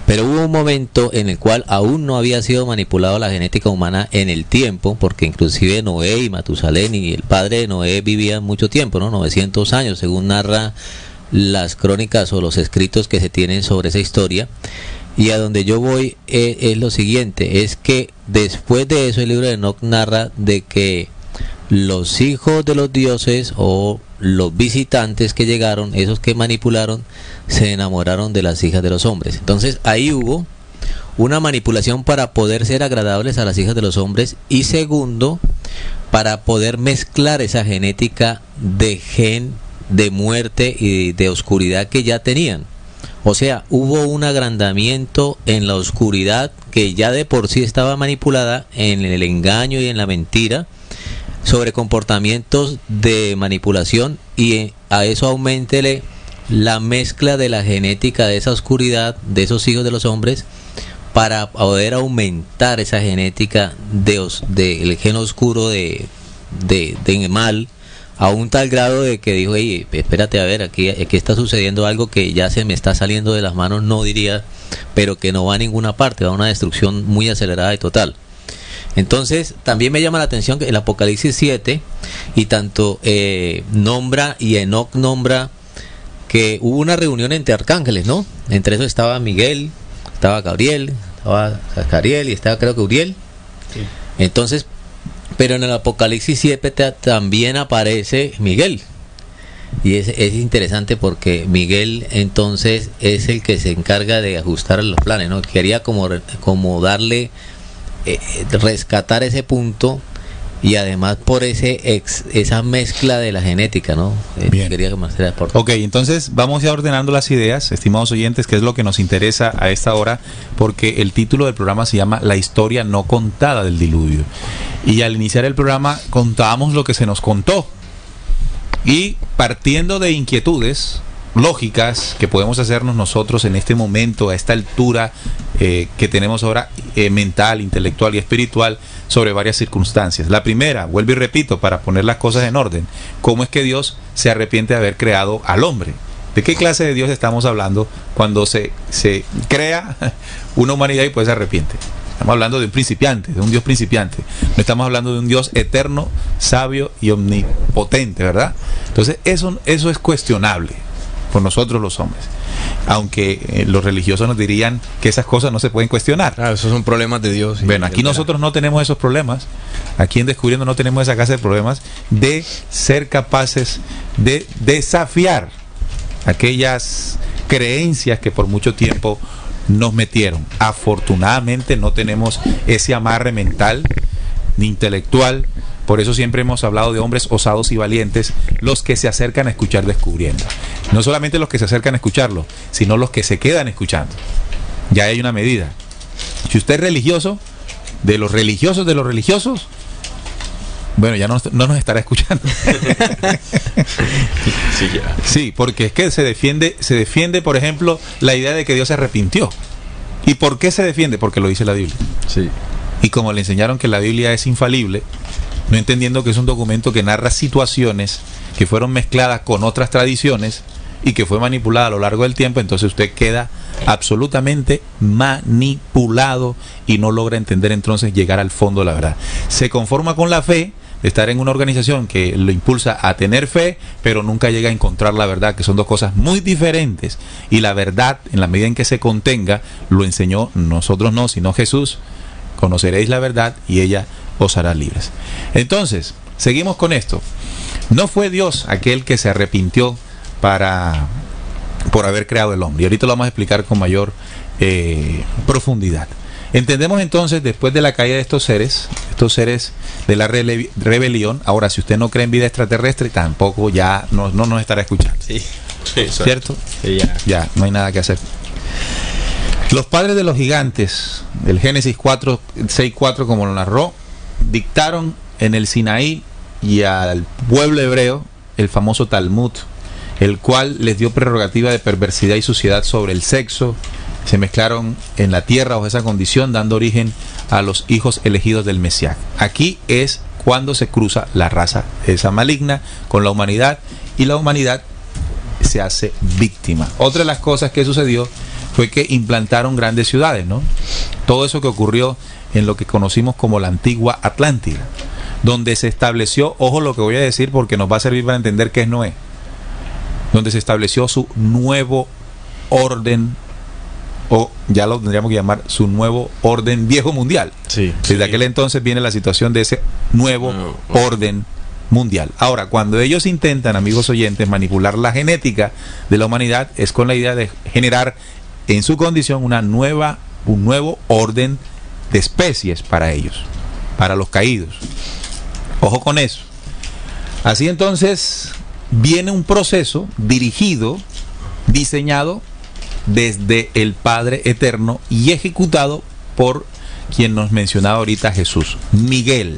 Pero hubo un momento en el cual aún no había sido manipulada la genética humana en el tiempo, porque inclusive Noé y Matusalén y el padre de Noé vivían mucho tiempo, ¿no? 900 años, según narra las crónicas o los escritos que se tienen sobre esa historia. Y a donde yo voy es lo siguiente, es que después de eso el libro de Enoc narra de que los hijos de los dioses o los visitantes que llegaron, esos que manipularon, se enamoraron de las hijas de los hombres. Entonces ahí hubo una manipulación para poder ser agradables a las hijas de los hombres, y segundo, para poder mezclar esa genética de muerte y de oscuridad que ya tenían. O sea, hubo un agrandamiento en la oscuridad que ya de por sí estaba manipulada, en el engaño y en la mentira, sobre comportamientos de manipulación, y a eso auméntele la mezcla de la genética de esa oscuridad, de esos hijos de los hombres, para poder aumentar esa genética del gen oscuro de mal, a un tal grado de que dijo: hey, espérate, a ver, aquí está sucediendo algo que ya se me está saliendo de las manos, no diría, pero que no va a ninguna parte, va a una destrucción muy acelerada y total. Entonces también me llama la atención que el Apocalipsis 7, y tanto nombra, y Enoc nombra, que hubo una reunión entre arcángeles, ¿no? Entre esos estaba Miguel, estaba Gabriel, estaba Zacariel y estaba, creo que, Uriel. Sí. Entonces, pero en el Apocalipsis 7 también aparece Miguel. Y es interesante porque Miguel entonces es el que se encarga de ajustar los planes, ¿no? Quería como darle, rescatar ese punto, y además por esa mezcla de la genética, ¿no? Bien. Quería que Marcela aporte. Ok, entonces vamos ya ordenando las ideas, estimados oyentes, que es lo que nos interesa a esta hora, porque el título del programa se llama La historia no contada del diluvio. Y al iniciar el programa contábamos lo que se nos contó. Y partiendo de inquietudes lógicas que podemos hacernos nosotros en este momento, a esta altura que tenemos ahora, mental, intelectual y espiritual, sobre varias circunstancias. La primera, vuelvo y repito, para poner las cosas en orden, ¿cómo es que Dios se arrepiente de haber creado al hombre? ¿De qué clase de Dios estamos hablando cuando se crea una humanidad y pues se arrepiente? Estamos hablando de un principiante, de un Dios principiante. No estamos hablando de un Dios eterno, sabio y omnipotente, ¿verdad? Entonces eso es cuestionable por nosotros los hombres. Aunque los religiosos nos dirían que esas cosas no se pueden cuestionar. Claro, esos son problemas de Dios. Bueno, aquí nosotros no tenemos esos problemas. Aquí en Descubriendo no tenemos esa clase de problemas de ser capaces de desafiar aquellas creencias que por mucho tiempo nos metieron. Afortunadamente no tenemos ese amarre mental ni intelectual. Por eso siempre hemos hablado de hombres osados y valientes, los que se acercan a escuchar Descubriendo. No solamente los que se acercan a escucharlo, sino los que se quedan escuchando. Ya hay una medida. Si usted es religioso, de los religiosos, bueno, ya no nos estará escuchando. Sí, ya. Sí, porque es que se defiende, por ejemplo, la idea de que Dios se arrepintió. ¿Y por qué se defiende? Porque lo dice la Biblia. Sí. Y como le enseñaron que la Biblia es infalible, no entendiendo que es un documento que narra situaciones que fueron mezcladas con otras tradiciones y que fue manipulada a lo largo del tiempo, entonces usted queda absolutamente manipulado y no logra entender, entonces llegar al fondo de la verdad. Se conforma con la fe de estar en una organización que lo impulsa a tener fe, pero nunca llega a encontrar la verdad, que son dos cosas muy diferentes. Y la verdad, en la medida en que se contenga, lo enseñó nosotros no, sino Jesús. Conoceréis la verdad y ella os hará libres. Entonces, seguimos con esto. No fue Dios aquel que se arrepintió por haber creado el hombre. Y ahorita lo vamos a explicar con mayor profundidad. Entendemos entonces, después de la caída de estos seres de la rebelión, ahora si usted no cree en vida extraterrestre, tampoco ya no nos estará escuchando. Sí. ¿Cierto? Sí, ya, no hay nada que hacer. Los padres de los gigantes, del Génesis 6:4, como lo narró, dictaron en el Sinaí y al pueblo hebreo el famoso Talmud, el cual les dio prerrogativa de perversidad y suciedad sobre el sexo. Se mezclaron en la tierra bajo esa condición, dando origen a los hijos elegidos del Mesías. Aquí es cuando se cruza la raza esa maligna con la humanidad, y la humanidad se hace víctima. Otra de las cosas que sucedió fue que implantaron grandes ciudades, ¿no? Todo eso que ocurrió en lo que conocimos como la antigua Atlántida, donde se estableció, ojo lo que voy a decir porque nos va a servir para entender qué es Noé, donde se estableció su nuevo orden, o ya lo tendríamos que llamar su nuevo orden viejo mundial. Sí. Desde aquel entonces viene la situación de ese nuevo orden mundial. Ahora, cuando ellos intentan, amigos oyentes, manipular la genética de la humanidad, es con la idea de generar en su condición un nuevo orden de especies para ellos, para los caídos. Ojo con eso. Así entonces viene un proceso dirigido, diseñado desde el Padre Eterno y ejecutado por quien nos mencionaba ahorita, Jesús, Miguel.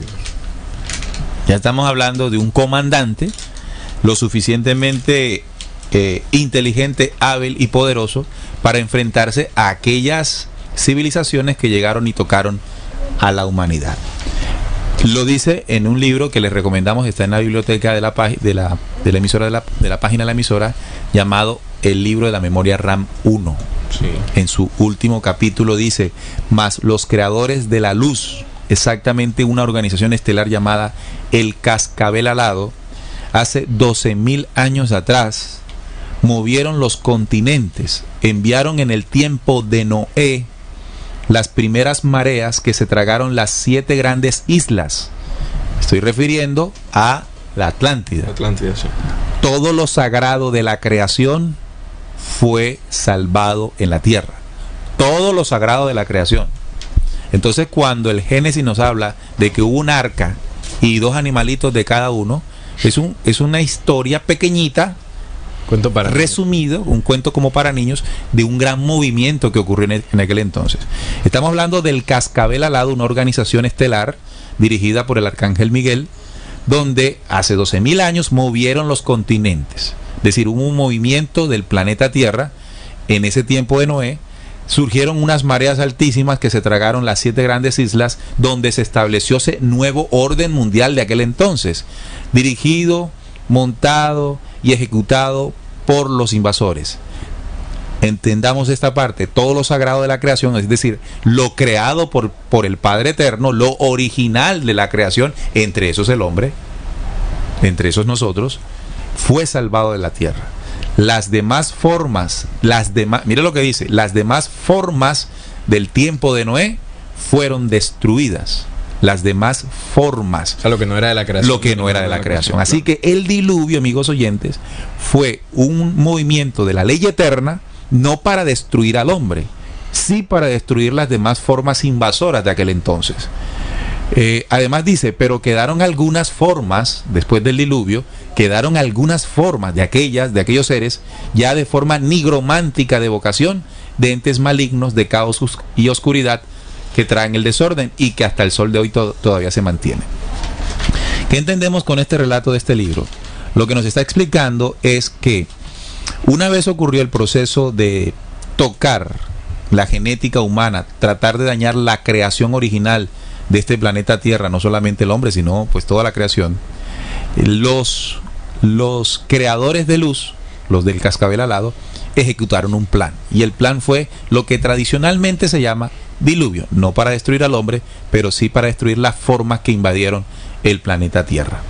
Ya estamos hablando de un comandante lo suficientemente inteligente, hábil y poderoso para enfrentarse a aquellas civilizaciones que llegaron y tocaron a la humanidad. Lo dice en un libro que les recomendamos, está en la biblioteca de la emisora, de la página de la emisora, llamado El libro de la memoria RAM 1. Sí. En su último capítulo dice: mas los creadores de la luz, exactamente una organización estelar llamada el Cascabel Alado, hace 12.000 años atrás, movieron los continentes, enviaron en el tiempo de Noé las primeras mareas que se tragaron las 7 grandes islas. Estoy refiriendo a la Atlántida. Sí. Todo lo sagrado de la creación fue salvado en la tierra. Todo lo sagrado de la creación. Entonces, cuando el Génesis nos habla de que hubo un arca y 2 animalitos de cada uno. Es una historia pequeñita, Cuento para resumido, un cuento como para niños, de un gran movimiento que ocurrió en aquel entonces. Estamos hablando del Cascabel Alado, una organización estelar dirigida por el Arcángel Miguel, donde hace 12.000 años movieron los continentes. Es decir, hubo un movimiento del planeta Tierra en ese tiempo de Noé. Surgieron unas mareas altísimas que se tragaron las 7 grandes islas, donde se estableció ese nuevo orden mundial de aquel entonces, dirigido, montado y ejecutado por los invasores. Entendamos esta parte, todo lo sagrado de la creación, es decir, lo creado por el Padre Eterno, lo original de la creación, entre esos el hombre, entre esos nosotros, fue salvado de la tierra. Las demás formas, mire lo que dice, las demás formas del tiempo de Noé fueron destruidas. Las demás formas. O sea, lo que no era de la creación. Lo que no era de la creación. Así que el diluvio, amigos oyentes, fue un movimiento de la ley eterna, no para destruir al hombre, sí para destruir las demás formas invasoras de aquel entonces. Además dice, pero quedaron algunas formas, después del diluvio, quedaron algunas formas de aquellos seres, ya de forma nigromántica de vocación, de entes malignos, de caos y oscuridad, que traen el desorden y que hasta el sol de hoy todavía se mantiene. ¿Qué entendemos con este relato de este libro? Lo que nos está explicando es que una vez ocurrió el proceso de tocar la genética humana, tratar de dañar la creación original de este planeta Tierra, no solamente el hombre, sino pues toda la creación, los creadores de luz, los del Cascabel Alado, ejecutaron un plan, y el plan fue lo que tradicionalmente se llama diluvio, no para destruir al hombre, pero sí para destruir las formas que invadieron el planeta Tierra.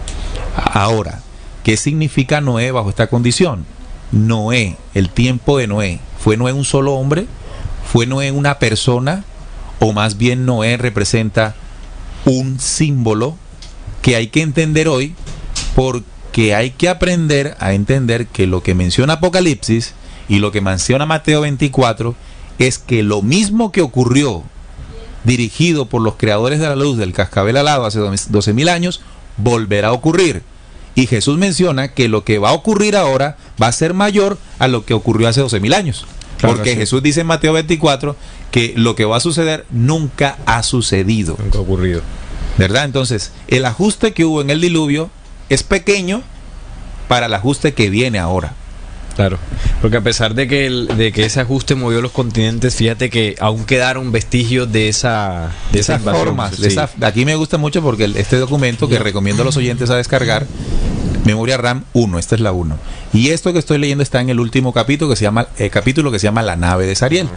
Ahora, ¿qué significa Noé bajo esta condición? Noé, el tiempo de Noé, ¿fue Noé un solo hombre? ¿Fue Noé una persona? ¿O más bien Noé representa un símbolo que hay que entender hoy, porque hay que aprender a entender que lo que menciona Apocalipsis y lo que menciona Mateo 24 es que lo mismo que ocurrió dirigido por los creadores de la luz del Cascabel Alado hace 12.000 años, volverá a ocurrir. Y Jesús menciona que lo que va a ocurrir ahora va a ser mayor a lo que ocurrió hace 12.000 años. Claro, porque sí. Jesús dice en Mateo 24 que lo que va a suceder nunca ha sucedido. Nunca ha ocurrido. ¿Verdad? Entonces, el ajuste que hubo en el diluvio es pequeño para el ajuste que viene ahora. Claro, porque a pesar de que ese ajuste movió los continentes, fíjate que aún quedaron vestigios de esas formas. Sí. Aquí me gusta mucho porque este documento que recomiendo a los oyentes a descargar, Memoria RAM 1, esta es la 1. Y esto que estoy leyendo está en el último capítulo que se llama La nave de Sariel.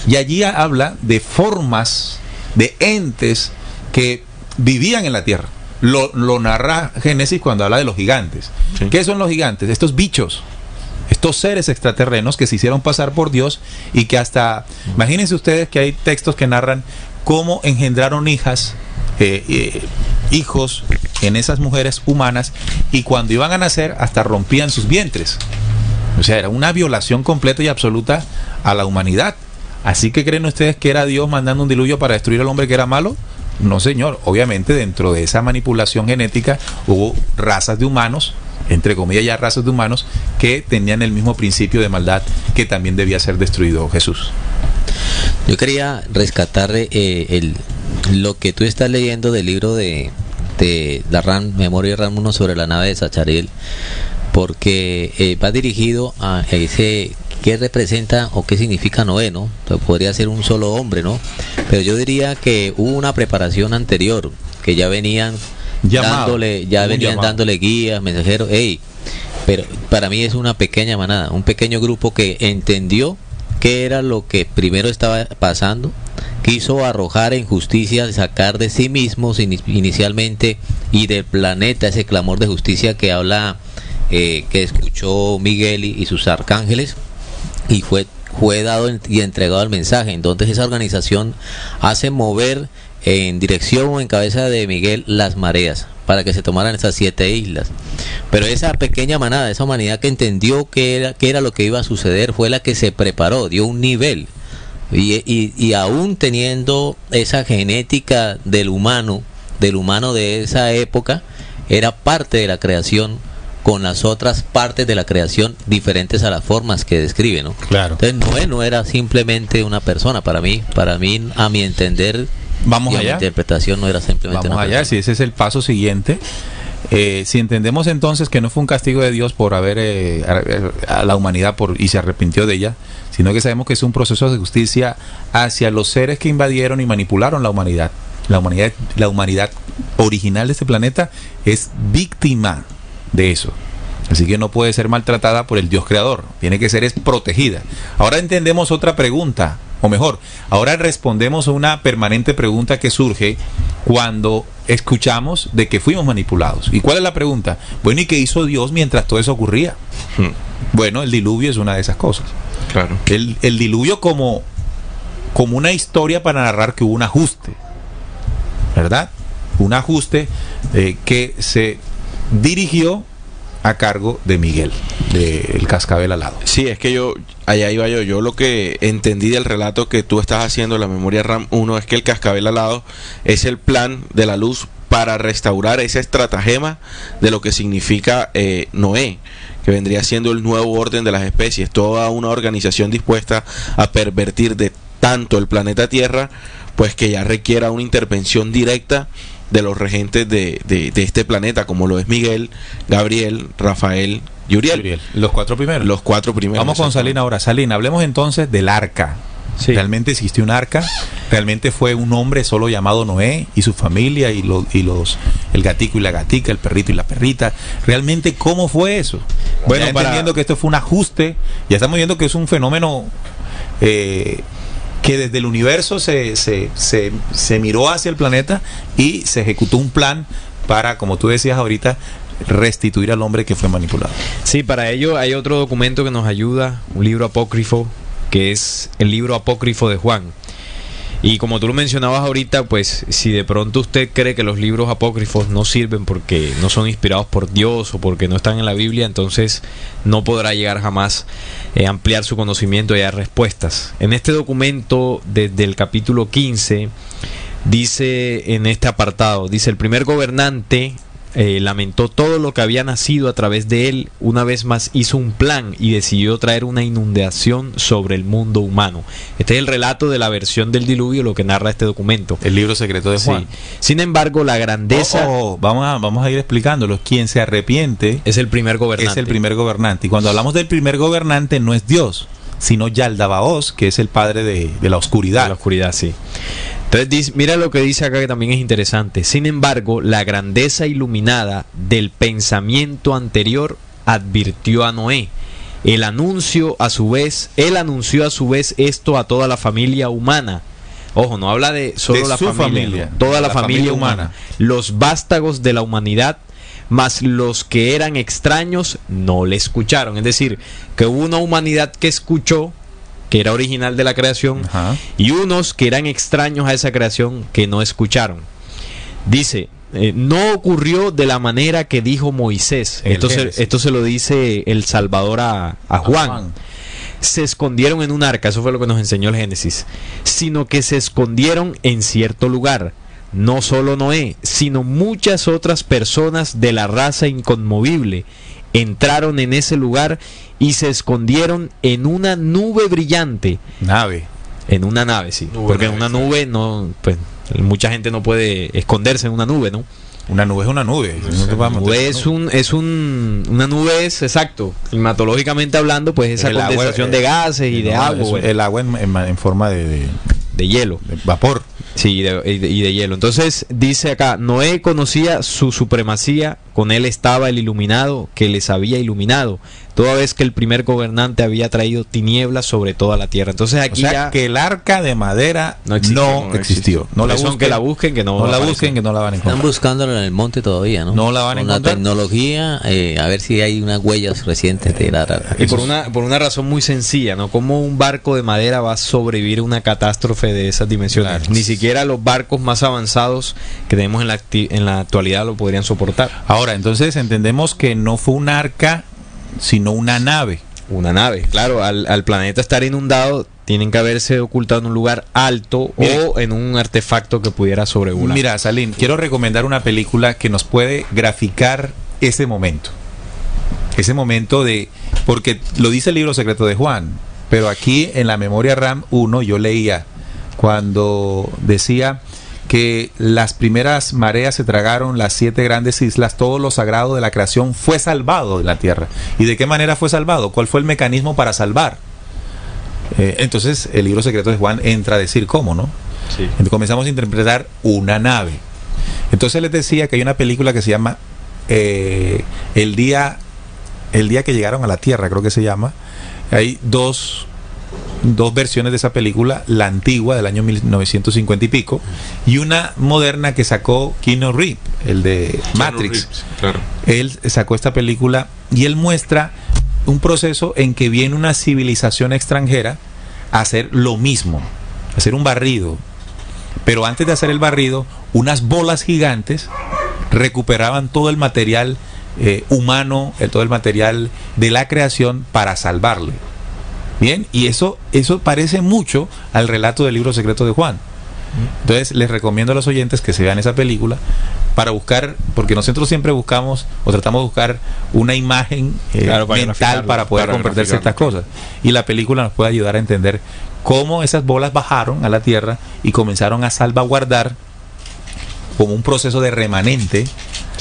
Y allí habla de formas, de entes que vivían en la tierra. Lo narra Génesis cuando habla de los gigantes. Sí. ¿Qué son los gigantes? Estos bichos, estos seres extraterrenos que se hicieron pasar por Dios y que hasta, imagínense ustedes que hay textos que narran cómo engendraron hijos en esas mujeres humanas, y cuando iban a nacer hasta rompían sus vientres. O sea, era una violación completa y absoluta a la humanidad. Así que ¿creen ustedes que era Dios mandando un diluvio para destruir al hombre que era malo? No, señor. Obviamente dentro de esa manipulación genética hubo razas de humanos, entre comillas ya razas de humanos, que tenían el mismo principio de maldad que también debía ser destruido Jesús. Yo quería rescatar lo que tú estás leyendo del libro de la RAM, Memoria RAM 1 sobre la nave de Sachariel, porque va dirigido a ese qué representa o qué significa Noé, ¿no? Entonces, podría ser un solo hombre, ¿no? Pero yo diría que hubo una preparación anterior, que ya venían dándole guías, mensajeros, pero para mí es una pequeña manada, un pequeño grupo que entendió qué era lo que primero estaba pasando, quiso arrojar en justicia, sacar de sí mismos inicialmente y del planeta ese clamor de justicia que habla, que escuchó Miguel y sus arcángeles, y fue dado y entregado el mensaje. Entonces esa organización hace mover en dirección o en cabeza de Miguel las mareas para que se tomaran esas 7 islas. Pero esa pequeña manada, esa humanidad que entendió qué era lo que iba a suceder, fue la que se preparó, dio un nivel. Y aún teniendo esa genética del humano del humano de esa época era parte de la creación, con las otras partes de la creación diferentes a las formas que describe, ¿no? Claro. Entonces Noé no era simplemente una persona, para mí, a mi entender, Vamos y a allá. mi interpretación no era simplemente Vamos una allá, persona. si ese es el paso siguiente. Si entendemos entonces que no fue un castigo de Dios por haber a la humanidad y se arrepintió de ella, sino que sabemos que es un proceso de justicia hacia los seres que invadieron y manipularon la humanidad. La humanidad original de este planeta es víctima de eso. Así que no puede ser maltratada por el Dios creador. Tiene que ser protegida. Ahora entendemos otra pregunta, o mejor, ahora respondemos a una permanente pregunta que surge cuando escuchamos de que fuimos manipulados. ¿Y cuál es la pregunta? Bueno, ¿y qué hizo Dios mientras todo eso ocurría? Bueno, el diluvio es una de esas cosas. Claro. El diluvio como una historia para narrar que hubo un ajuste, ¿verdad? Un ajuste que se dirigió a cargo de Miguel, del cascabel alado. Sí, es que allá iba yo lo que entendí del relato que tú estás haciendo, la memoria RAM 1, es que el cascabel alado es el plan de la luz para restaurar ese estratagema de lo que significa Noé, que vendría siendo el nuevo orden de las especies, toda una organización dispuesta a pervertir de tanto el planeta Tierra, pues que ya requiera una intervención directa de los regentes de este planeta, como lo es Miguel, Gabriel, Rafael y Uriel. Los cuatro primeros. Los cuatro primeros. Vamos con Salín ahora. Salín, hablemos entonces del arca. Sí. ¿Realmente existió un arca? ¿Realmente fue un hombre solo llamado Noé y su familia y el gatico y la gatica, el perrito y la perrita? ¿Realmente cómo fue eso? Bueno, ya entendiendo que esto fue un ajuste, ya estamos viendo que es un fenómeno que desde el universo se miró hacia el planeta y se ejecutó un plan para, como tú decías ahorita, restituir al hombre que fue manipulado. Sí, para ello hay otro documento que nos ayuda, un libro apócrifo, que es el libro apócrifo de Juan. Y como tú lo mencionabas ahorita, pues si de pronto usted cree que los libros apócrifos no sirven porque no son inspirados por Dios o porque no están en la Biblia, entonces no podrá llegar jamás a ampliar su conocimiento y a dar respuestas. En este documento, desde el capítulo 15, dice en este apartado, dice: el primer gobernante lamentó todo lo que había nacido a través de él. Una vez más hizo un plan y decidió traer una inundación sobre el mundo humano. Este es el relato de la versión del diluvio, lo que narra este documento, El libro secreto de Juan. Sí. Sin embargo, la grandeza Vamos a ir explicándolo. Quien se arrepiente es el primer gobernante. es el primer gobernante. Y cuando hablamos del primer gobernante, no es Dios, sino Yaldabaoth, que es el padre de la oscuridad. De la oscuridad, sí. Entonces, mira lo que dice acá, que también es interesante. Sin embargo, la grandeza iluminada del pensamiento anterior advirtió a Noé. Él anunció a su vez esto a toda la familia humana. Ojo, no habla de solo De la su familia, familia, no, toda la la familia familia humana. humana. Los vástagos de la humanidad, mas los que eran extraños no le escucharon. Es decir, que hubo una humanidad que escuchó, que era original de la creación, Ajá. y unos que eran extraños a esa creación que no escucharon. Dice, no ocurrió de la manera que dijo Moisés. Esto se lo dice el Salvador a Juan. Se escondieron en un arca, eso fue lo que nos enseñó el Génesis, sino que se escondieron en cierto lugar. No solo Noé, sino muchas otras personas de la raza inconmovible entraron en ese lugar y se escondieron en una nube brillante. Nave. En una nave, sí. Porque en una nube no, pues mucha gente no puede esconderse en una nube, ¿no? Una nube es una nube. No te vas a meter en Una nube es exacto, climatológicamente hablando, pues esa el agua, condensación de gases y de agua, bueno, el agua en forma de hielo. vapor. Sí, y de hielo. Entonces dice acá, Noé conocía su supremacía, con él estaba el iluminado que les había iluminado, toda vez que el primer gobernante había traído tinieblas sobre toda la tierra. Entonces aquí ya que el arca de madera no existió. No la busquen, que la busquen, que no la busquen, que no la van a encontrar. Están buscándola en el monte todavía, ¿no? No la van a Con encontrar. la tecnología, a ver si hay unas huellas recientes de la Y por una razón muy sencilla, ¿no? ¿Cómo un barco de madera va a sobrevivir a una catástrofe de esas dimensiones? Claro. Ni siquiera los barcos más avanzados que tenemos en la actualidad lo podrían soportar. Ahora, entonces entendemos que no fue un arca, sino una nave. Una nave, claro, al planeta estar inundado, tienen que haberse ocultado en un lugar alto. Mire, o en un artefacto que pudiera sobrevolar. Mira, Salín, quiero recomendar una película que nos puede graficar ese momento. Ese momento de... Porque lo dice el libro secreto de Juan, pero aquí en la memoria RAM 1 yo leía cuando decía que las primeras mareas se tragaron las 7 grandes islas, todo lo sagrado de la creación fue salvado de la tierra. ¿Y de qué manera fue salvado? ¿Cuál fue el mecanismo para salvar? Entonces el libro secreto de Juan entra a decir cómo, ¿no? Sí. Entonces comenzamos a interpretar una nave. Entonces les decía que hay una película que se llama el día que llegaron a la Tierra, creo que se llama. Hay dos versiones de esa película, la antigua del año 1950 y pico, y una moderna que sacó Keanu Reeves, el de Matrix. Reeves, claro. Él sacó esta película y él muestra un proceso en que viene una civilización extranjera a hacer lo mismo, a hacer un barrido. Pero antes de hacer el barrido, unas bolas gigantes recuperaban todo el material humano, todo el material de la creación para salvarle. Bien, y eso parece mucho al relato del libro secreto de Juan. Entonces les recomiendo a los oyentes que se vean esa película para buscar, porque nosotros siempre buscamos o tratamos de buscar una imagen mental para poder comprender ciertas cosas, y la película nos puede ayudar a entender cómo esas bolas bajaron a la tierra y comenzaron a salvaguardar como un proceso de remanente,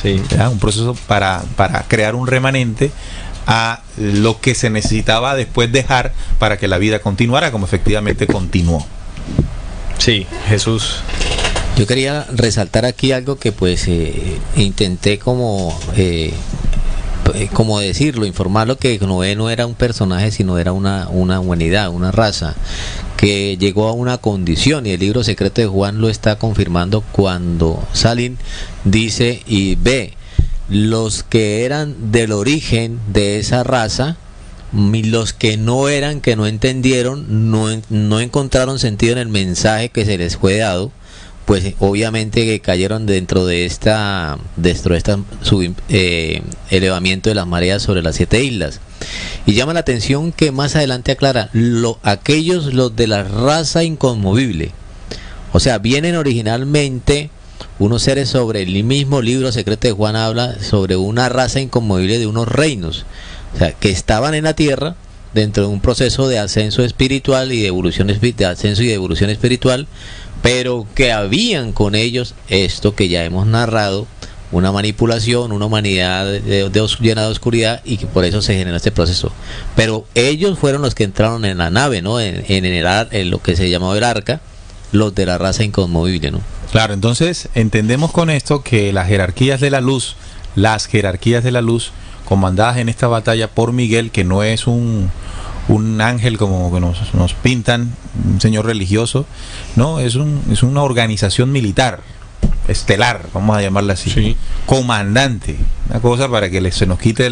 sí, un proceso para crear un remanente a lo que se necesitaba después dejar para que la vida continuara, como efectivamente continuó. Sí, Jesús. Yo quería resaltar aquí algo que pues intenté como decirlo, informarlo, que Noé no era un personaje, sino era una humanidad, una raza que llegó a una condición, y el libro secreto de Juan lo está confirmando cuando Salín dice y ve los que eran del origen de esa raza, los que no eran, que no entendieron, no encontraron sentido en el mensaje que se les fue dado, pues obviamente que cayeron dentro de elevamiento de las mareas sobre las 7 islas. Y llama la atención que más adelante aclara, los de la raza inconmovible, o sea, vienen originalmente unos seres, sobre el mismo libro secreto de Juan habla sobre una raza inconmovible de unos reinos, o sea, que estaban en la tierra dentro de un proceso de ascenso espiritual y de evolución, de ascenso y de evolución espiritual, pero que habían con ellos esto que ya hemos narrado, una manipulación, una humanidad llena de oscuridad, y que por eso se generó este proceso. Pero ellos fueron los que entraron en la nave, ¿no? En lo que se llamaba el arca, los de la raza inconmovible, ¿no? Claro, entonces entendemos con esto que las jerarquías de la luz, comandadas en esta batalla por Miguel, que no es un ángel como que nos pintan, un señor religioso, no, es una organización militar, estelar, vamos a llamarla así, sí, comandante, una cosa para que se nos quite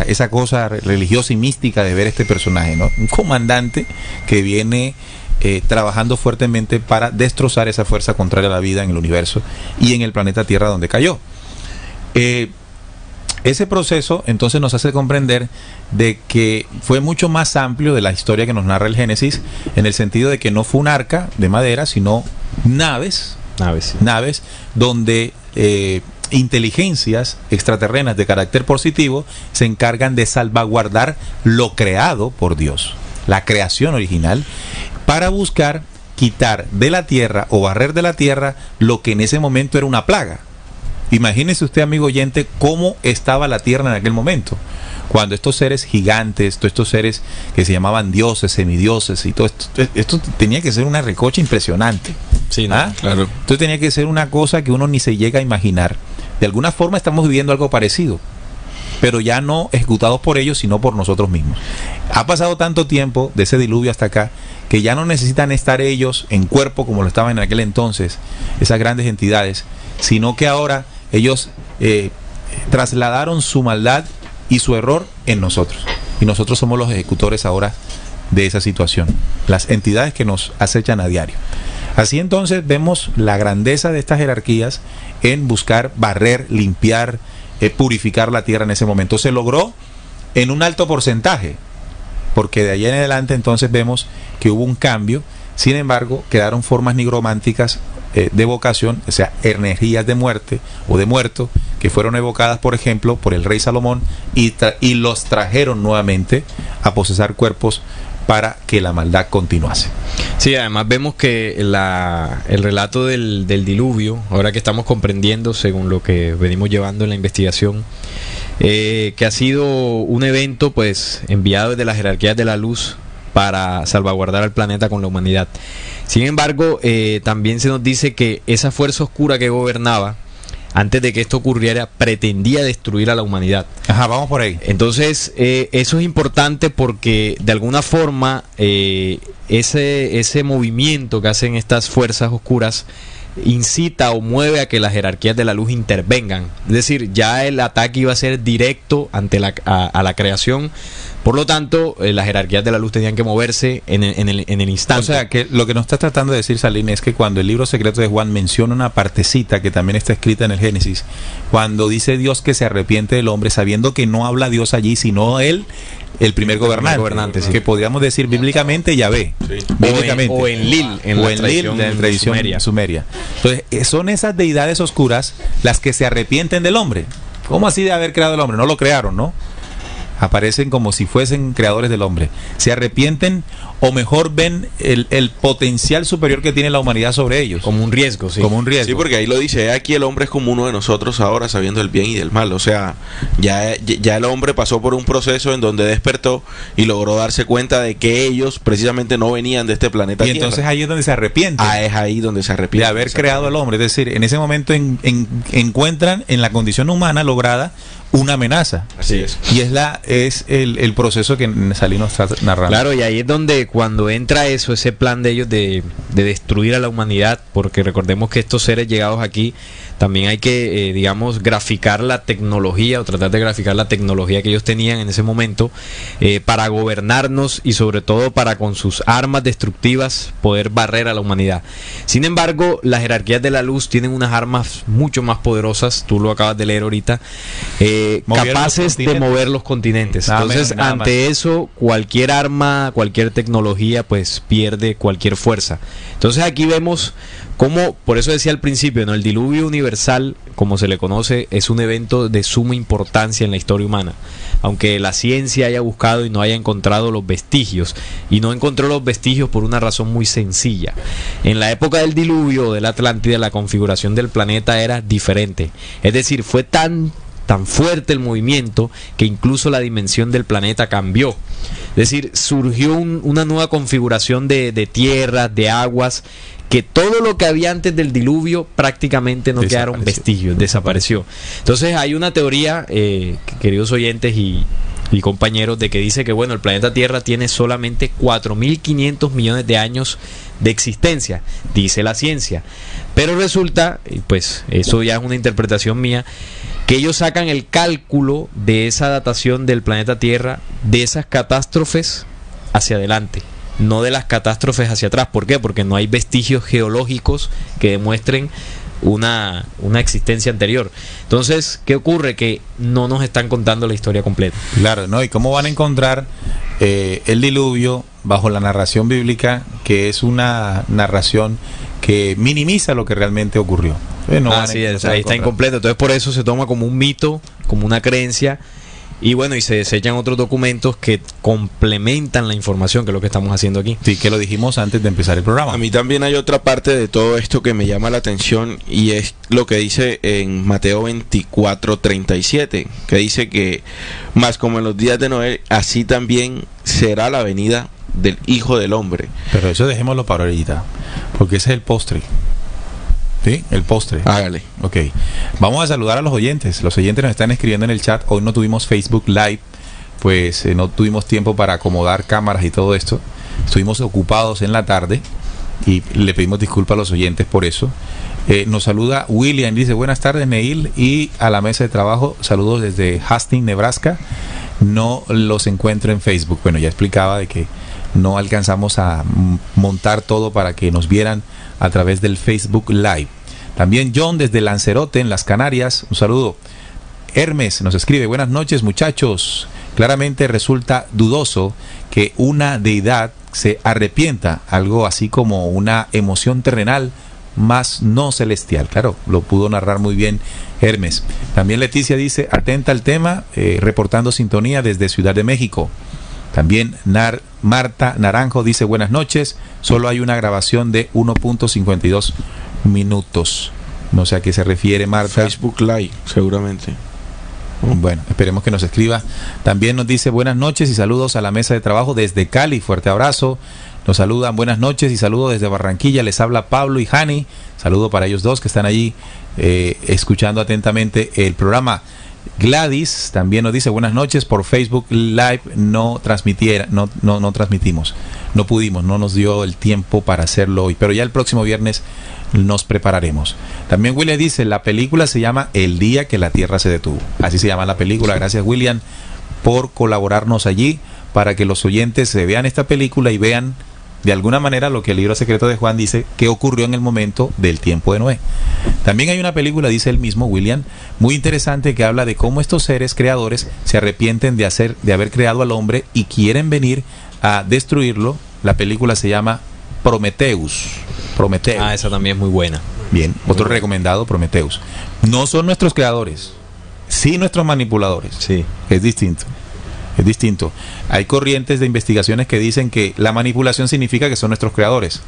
esa cosa religiosa y mística de ver este personaje, ¿no? Un comandante que viene trabajando fuertemente para destrozar esa fuerza contraria a la vida en el universo y en el planeta Tierra donde cayó. Ese proceso entonces nos hace comprender de que fue mucho más amplio de la historia que nos narra el Génesis, en el sentido de que no fue un arca de madera, sino naves donde inteligencias extraterrenas de carácter positivo se encargan de salvaguardar lo creado por Dios, la creación original, para buscar quitar de la tierra o barrer de la tierra lo que en ese momento era una plaga. Imagínese usted, amigo oyente, cómo estaba la tierra en aquel momento, cuando estos seres gigantes, todos estos seres que se llamaban dioses, semidioses y todo esto tenía que ser una recocha impresionante. Sí, ¿no? Claro. Esto tenía que ser una cosa que uno ni se llega a imaginar. De alguna forma estamos viviendo algo parecido, pero ya no ejecutados por ellos, sino por nosotros mismos. Ha pasado tanto tiempo de ese diluvio hasta acá, que ya no necesitan estar ellos en cuerpo como lo estaban en aquel entonces, esas grandes entidades, sino que ahora ellos trasladaron su maldad y su error en nosotros, y nosotros somos los ejecutores ahora de esa situación, las entidades que nos acechan a diario. Así entonces vemos la grandeza de estas jerarquías en buscar barrer, limpiar, purificar la tierra en ese momento. Se logró en un alto porcentaje, porque de ahí en adelante entonces vemos que hubo un cambio. Sin embargo, quedaron formas nigrománticas de evocación, o sea, energías de muerte o de muerto, que fueron evocadas, por ejemplo, por el rey Salomón y los trajeron nuevamente a posesar cuerpos para que la maldad continuase. Sí, además vemos que el relato del diluvio, ahora que estamos comprendiendo, según lo que venimos llevando en la investigación, que ha sido un evento pues enviado desde las jerarquías de la luz para salvaguardar al planeta con la humanidad. Sin embargo, también se nos dice que esa fuerza oscura que gobernaba, antes de que esto ocurriera, pretendía destruir a la humanidad. Ajá, vamos por ahí. Entonces, eso es importante porque de alguna forma ese movimiento que hacen estas fuerzas oscuras incita o mueve a que las jerarquías de la luz intervengan. Es decir, ya el ataque iba a ser directo ante a la creación. Por lo tanto, las jerarquías de la luz tenían que moverse en el instante. O sea, que lo que nos está tratando de decir Salim es que cuando el libro secreto de Juan menciona una partecita que también está escrita en el Génesis, cuando dice Dios que se arrepiente del hombre, sabiendo que no habla Dios allí, sino él, el primer gobernante, sí, que podríamos decir bíblicamente Yahvé, sí, bíblicamente, o en Lil, en la tradición sumeria. Entonces, son esas deidades oscuras las que se arrepienten del hombre. ¿Cómo así de haber creado el hombre? No lo crearon, ¿no? Aparecen como si fuesen creadores del hombre. Se arrepienten, o mejor ven el potencial superior que tiene la humanidad sobre ellos. Como un riesgo, sí. Como un riesgo. Sí, porque ahí lo dice, aquí el hombre es como uno de nosotros ahora, sabiendo el bien y del mal. O sea, ya el hombre pasó por un proceso en donde despertó y logró darse cuenta de que ellos precisamente no venían de este planeta Tierra. Entonces ahí es donde se arrepienten. Es ahí donde se arrepienten. De haber creado al hombre. Es decir, en ese momento encuentran en la condición humana lograda una amenaza. Así es. Y es el proceso que Salim nos está narrando. Claro, y ahí es donde cuando entra ese plan de ellos de destruir a la humanidad, porque recordemos que estos seres llegados aquí, también hay que, digamos, graficar la tecnología, o tratar de graficar la tecnología que ellos tenían en ese momento, para gobernarnos y sobre todo para con sus armas destructivas poder barrer a la humanidad. Sin embargo, las jerarquías de la luz tienen unas armas mucho más poderosas, tú lo acabas de leer ahorita, capaces de mover los continentes. Entonces, ante eso, cualquier arma, cualquier tecnología, pues pierde cualquier fuerza. Entonces aquí vemos cómo, por eso decía al principio, ¿no? El diluvio universal, como se le conoce, es un evento de suma importancia en la historia humana. Aunque la ciencia haya buscado y no haya encontrado los vestigios, y no encontró los vestigios por una razón muy sencilla. En la época del diluvio de la Atlántida, la configuración del planeta era diferente. Es decir, fue tan fuerte el movimiento que incluso la dimensión del planeta cambió. Es decir, surgió una nueva configuración de tierras, de aguas, que todo lo que había antes del diluvio prácticamente no quedaron vestigios, desapareció. Entonces hay una teoría, queridos oyentes y compañeros, de que dice que bueno, el planeta Tierra tiene solamente 4.500 millones de años de existencia, dice la ciencia. Pero resulta, pues eso ya es una interpretación mía, que ellos sacan el cálculo de esa datación del planeta Tierra de esas catástrofes hacia adelante, no de las catástrofes hacia atrás. ¿Por qué? Porque no hay vestigios geológicos que demuestren una existencia anterior. Entonces, ¿qué ocurre? Que no nos están contando la historia completa. Claro, ¿no? ¿Y cómo van a encontrar el diluvio bajo la narración bíblica, que es una narración que minimiza lo que realmente ocurrió? Así es, ahí está incompleto. Entonces por eso se toma como un mito, como una creencia, y bueno, y se desechan otros documentos que complementan la información, que es lo que estamos haciendo aquí. Sí, que lo dijimos antes de empezar el programa. A mí también hay otra parte de todo esto que me llama la atención, y es lo que dice en Mateo 24:37, que dice que más como en los días de Noé, así también será la venida del Hijo del Hombre. Pero eso dejémoslo para ahorita, porque ese es el postre. ¿Sí? El postre. Hágale. Ok. Vamos a saludar a los oyentes. Los oyentes nos están escribiendo en el chat. Hoy no tuvimos Facebook Live, pues no tuvimos tiempo para acomodar cámaras y todo esto. Estuvimos ocupados en la tarde y le pedimos disculpas a los oyentes por eso. Nos saluda William, dice buenas tardes Neil, y a la mesa de trabajo, saludos desde Hastings, Nebraska. No los encuentro en Facebook. Bueno, ya explicaba de que no alcanzamos a montar todo para que nos vieran a través del Facebook Live. También John desde Lanzarote, en las Canarias, un saludo. Hermes nos escribe, buenas noches muchachos, Claramente resulta dudoso que una deidad se arrepienta, algo así como una emoción terrenal, más no celestial. Claro, lo pudo narrar muy bien Hermes. También Leticia dice, atenta al tema, reportando sintonía desde Ciudad de México. También Marta Naranjo dice, buenas noches, solo hay una grabación de 1.52 minutos. No sé a qué se refiere Marta. Facebook Live, seguramente. Bueno, esperemos que nos escriba. También nos dice buenas noches y saludos a la mesa de trabajo desde Cali. Fuerte abrazo. Nos saludan buenas noches y saludos desde Barranquilla. Les habla Pablo y Hani. Saludo para ellos dos que están allí escuchando atentamente el programa. Gladys también nos dice buenas noches. Por Facebook Live no transmitimos. No pudimos, no nos dio el tiempo para hacerlo hoy. Pero ya el próximo viernes nos prepararemos. También William dice, la película se llama El día que la Tierra se detuvo. Así se llama la película. Gracias, William, por colaborarnos allí para que los oyentes se vean esta película y vean de alguna manera lo que el libro secreto de Juan dice que ocurrió en el momento del tiempo de Noé. También hay una película, dice el mismo William, muy interesante, que habla de cómo estos seres creadores se arrepienten de haber creado al hombre y quieren venir a destruirlo. La película se llama Prometheus. Ah, esa también es muy buena. Bien, otro recomendado, Prometheus. No son nuestros creadores, sí nuestros manipuladores. Sí. Es distinto. Es distinto. Hay corrientes de investigaciones que dicen que la manipulación significa que son nuestros creadores.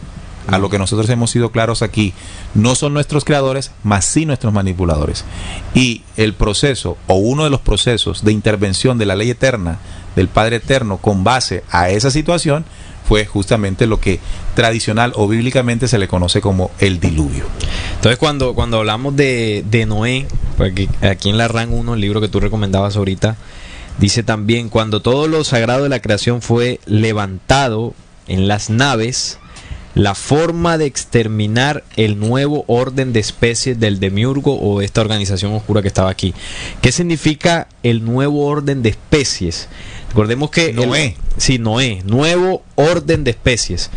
A lo que nosotros hemos sido claros aquí, no son nuestros creadores, mas sí nuestros manipuladores. Y el proceso, o uno de los procesos de intervención de la ley eterna, del Padre Eterno, con base a esa situación, fue justamente lo que tradicional o bíblicamente se le conoce como el diluvio. Entonces cuando hablamos de Noé, porque aquí en la RAN 1, el libro que tú recomendabas ahorita, dice también, cuando todo lo sagrado de la creación fue levantado en las naves, la forma de exterminar el nuevo orden de especies del Demiurgo o esta organización oscura que estaba aquí. ¿Qué significa el nuevo orden de especies? Recordemos que Noé. Noé, nuevo orden de especies.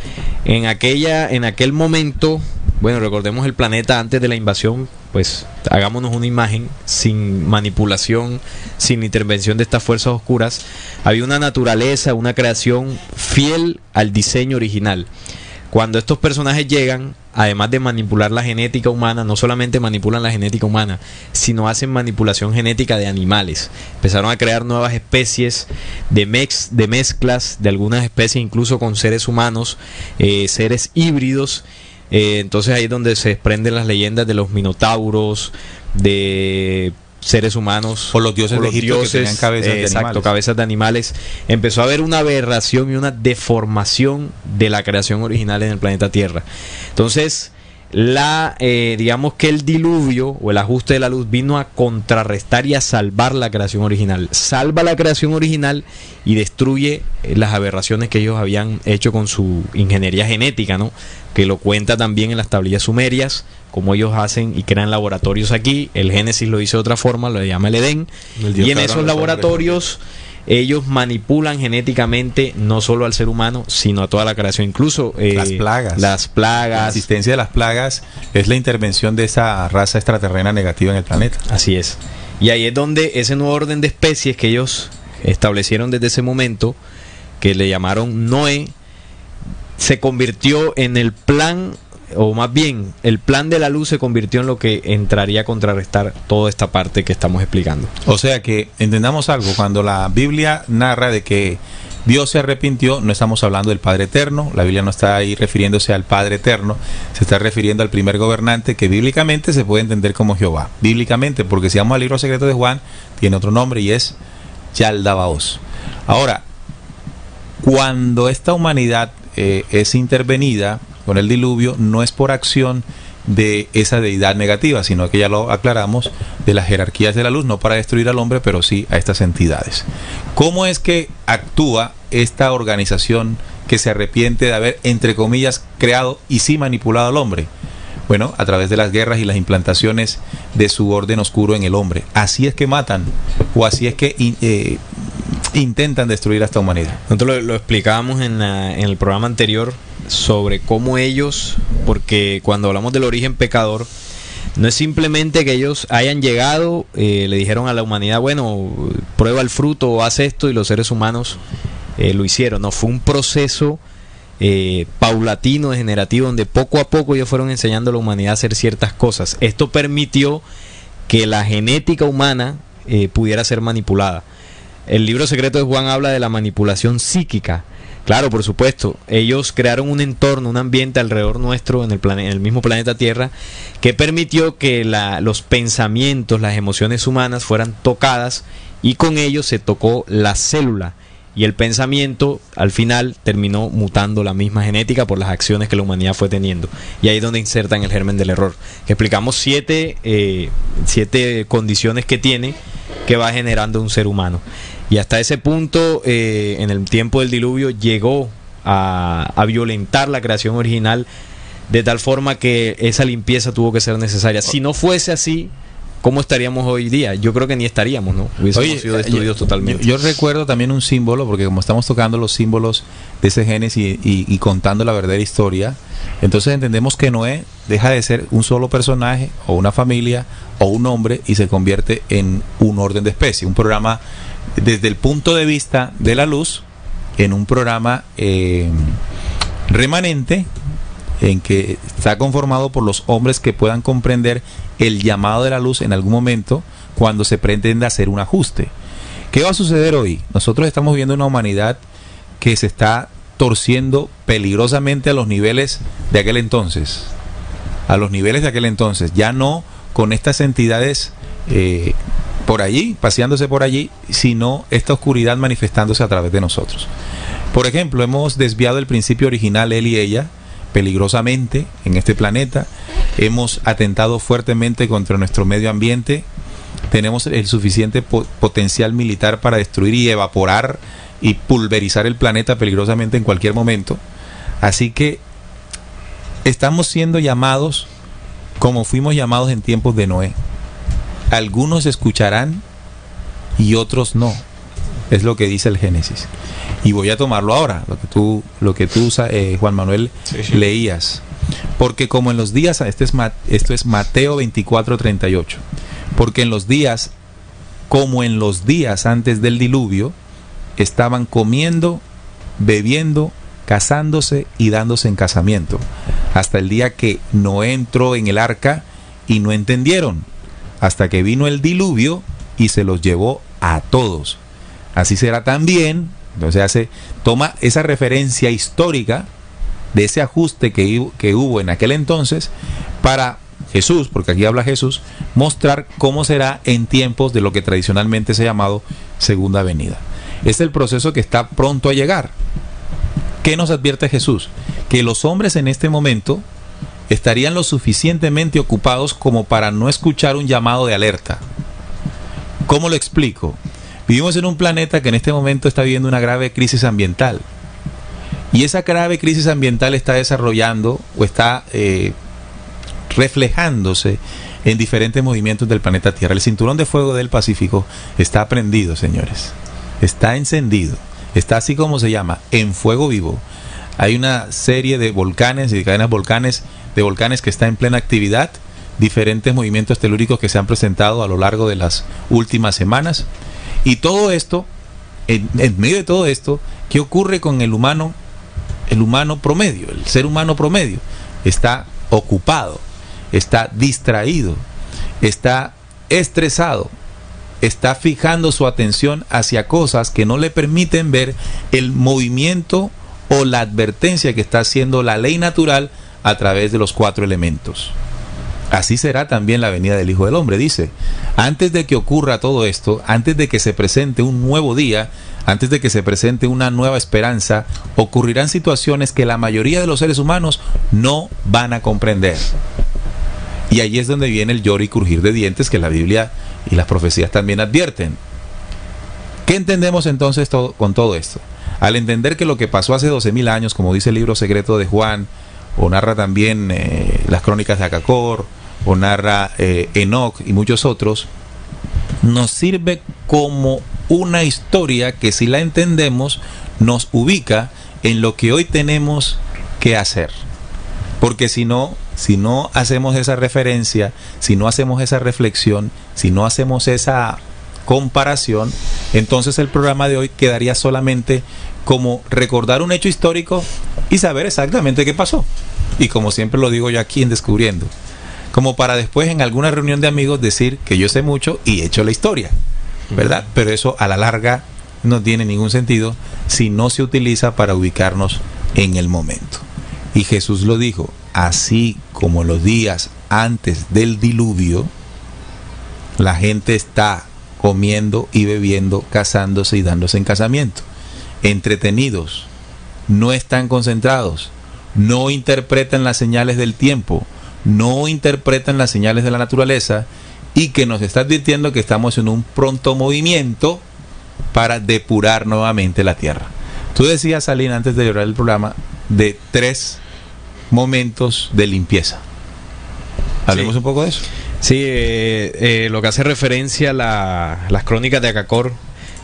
En aquel momento, bueno, recordemos el planeta antes de la invasión, pues hagámonos una imagen sin manipulación, sin intervención de estas fuerzas oscuras. Había una naturaleza, una creación fiel al diseño original. Cuando estos personajes llegan, además de manipular la genética humana, no solamente manipulan la genética humana, sino hacen manipulación genética de animales. Empezaron a crear nuevas especies de mezclas de algunas especies, incluso con seres humanos, seres híbridos. Entonces ahí es donde se desprenden las leyendas de los minotauros, de seres humanos o los dioses de Egipto que tenían cabezas de animales. Cabezas de animales. Empezó a haber una aberración y una deformación de la creación original en el planeta Tierra. Entonces digamos que el diluvio o el ajuste de la luz vino a contrarrestar y a salvar la creación original. Salva la creación original y destruye las aberraciones que ellos habían hecho con su ingeniería genética, ¿no? Que lo cuenta también en las tablillas sumerias, como ellos hacen y crean laboratorios aquí. El Génesis lo dice de otra forma, lo llama el Edén. Y en esos laboratorios ellos manipulan genéticamente no solo al ser humano, sino a toda la creación, incluso las plagas. La existencia de las plagas es la intervención de esa raza extraterrena negativa en el planeta. Así es. Y ahí es donde ese nuevo orden de especies que ellos establecieron desde ese momento, que le llamaron Noé, se convirtió en el plan, o más bien el plan de la luz se convirtió en lo que entraría a contrarrestar toda esta parte que estamos explicando. O sea que entendamos algo, cuando la Biblia narra de que Dios se arrepintió, no estamos hablando del Padre Eterno, la Biblia no está ahí refiriéndose al Padre Eterno, se está refiriendo al primer gobernante, que bíblicamente se puede entender como Jehová, bíblicamente, porque si vamos al libro secreto de Juan, tiene otro nombre y es Yaldabaoth. Ahora, cuando esta humanidad es intervenida con el diluvio, no es por acción de esa deidad negativa, sino que ya lo aclaramos, de las jerarquías de la luz, no para destruir al hombre, pero sí a estas entidades. ¿Cómo es que actúa esta organización que se arrepiente de haber, entre comillas, creado y sí manipulado al hombre? Bueno, a través de las guerras y las implantaciones de su orden oscuro en el hombre. Así es que matan, o así es que intentan destruir a esta humanidad. Nosotros lo explicábamos en el programa anterior sobre cómo ellos, porque cuando hablamos del origen pecador, No es simplemente que ellos hayan llegado, le dijeron a la humanidad, bueno, prueba el fruto o haz esto, y los seres humanos lo hicieron. No, fue un proceso paulatino, degenerativo, donde poco a poco ellos fueron enseñando a la humanidad a hacer ciertas cosas. Esto permitió que la genética humana pudiera ser manipulada. El libro secreto de Juan habla de la manipulación psíquica. Claro, por supuesto, ellos crearon un entorno, un ambiente alrededor nuestro, en el mismo planeta Tierra, que permitió que los pensamientos, las emociones humanas fueran tocadas, y con ello se tocó la célula, y el pensamiento al final terminó mutando la misma genética por las acciones que la humanidad fue teniendo. Y ahí es donde insertan el germen del error, que explicamos siete condiciones que tiene, que va generando un ser humano. Y hasta ese punto, en el tiempo del diluvio, llegó a violentar la creación original, de tal forma que esa limpieza tuvo que ser necesaria. Si no fuese así, ¿cómo estaríamos hoy día? Yo creo que ni estaríamos, ¿no? Hubiésemos sido destruidos totalmente. Yo recuerdo también un símbolo, porque como estamos tocando los símbolos de ese Génesis y contando la verdadera historia, entonces entendemos que Noé deja de ser un solo personaje, o una familia, o un hombre, y se convierte en un orden de especie. Un programa, desde el punto de vista de la luz, en un programa remanente, en que está conformado por los hombres que puedan comprender el llamado de la luz en algún momento, cuando se pretende hacer un ajuste. ¿Qué va a suceder hoy? Nosotros estamos viendo una humanidad que se está torciendo peligrosamente a los niveles de aquel entonces. A los niveles de aquel entonces. Ya no con estas entidades por allí, paseándose por allí, sino esta oscuridad manifestándose a través de nosotros. Por ejemplo, hemos desviado el principio original, él y ella, peligrosamente en este planeta. Hemos atentado fuertemente contra nuestro medio ambiente. Tenemos el suficiente potencial militar para destruir y evaporar y pulverizar el planeta peligrosamente en cualquier momento. Así que estamos siendo llamados como fuimos llamados en tiempos de Noé. Algunos escucharán y otros no. Es lo que dice el Génesis. Y voy a tomarlo ahora, lo que tú Juan Manuel, sí. Leías. Porque como en los días, esto es Mateo 24:38. Porque en los días, como en los días antes del diluvio, estaban comiendo, bebiendo, casándose y dándose en casamiento, hasta el día que Noé entró en el arca, y no entendieron, hasta que vino el diluvio y se los llevó a todos. Así será también. Entonces toma esa referencia histórica de ese ajuste que hubo en aquel entonces para Jesús, porque aquí habla Jesús, mostrar cómo será en tiempos de lo que tradicionalmente se ha llamado segunda venida. Es el proceso que está pronto a llegar. ¿Qué nos advierte Jesús? Que los hombres en este momento estarían lo suficientemente ocupados como para no escuchar un llamado de alerta. ¿Cómo lo explico? Vivimos en un planeta que en este momento está viviendo una grave crisis ambiental. Y esa grave crisis ambiental está desarrollando o está reflejándose en diferentes movimientos del planeta Tierra. El cinturón de fuego del Pacífico está prendido, señores. Está encendido. Está así como se llama, en fuego vivo. Hay una serie de volcanes y de cadenas de volcanes que está en plena actividad. Diferentes movimientos telúricos que se han presentado a lo largo de las últimas semanas. Y todo esto, en medio de todo esto, ¿qué ocurre con el humano? El humano promedio, el ser humano promedio, está ocupado, está distraído, está estresado, está fijando su atención hacia cosas que no le permiten ver el movimiento o la advertencia que está haciendo la ley natural a través de los 4 elementos. Así será también la venida del Hijo del Hombre, dice. Antes de que ocurra todo esto, antes de que se presente un nuevo día, antes de que se presente una nueva esperanza, ocurrirán situaciones que la mayoría de los seres humanos no van a comprender. Y ahí es donde viene el lloro y crujir de dientes que la Biblia y las profecías también advierten. ¿Qué entendemos entonces con todo esto? Al entender que lo que pasó hace 12.000 años, como dice el libro secreto de Juan, o narra también las crónicas de Acacor, o narra Enoc y muchos otros, nos sirve como una historia que, si la entendemos, nos ubica en lo que hoy tenemos que hacer. Porque si no hacemos esa referencia, si no hacemos esa reflexión, si no hacemos esa comparación, entonces el programa de hoy quedaría solamente como recordar un hecho histórico y saber exactamente qué pasó. Y como siempre lo digo yo aquí en Descubriendo, como para después en alguna reunión de amigos decir que yo sé mucho y he hecho la historia, ¿verdad? Pero eso a la larga no tiene ningún sentido si no se utiliza para ubicarnos en el momento. Y Jesús lo dijo, así como los días antes del diluvio, la gente está comiendo y bebiendo, casándose y dándose en casamiento, entretenidos, no están concentrados, no interpretan las señales del tiempo, no interpretan las señales de la naturaleza, y que nos está advirtiendo que estamos en un pronto movimiento para depurar nuevamente la tierra. Tú decías, Salín, antes de llevar el programa, de 3 momentos de limpieza. Hablemos un poco de eso. Sí, lo que hace referencia a las crónicas de Acacor,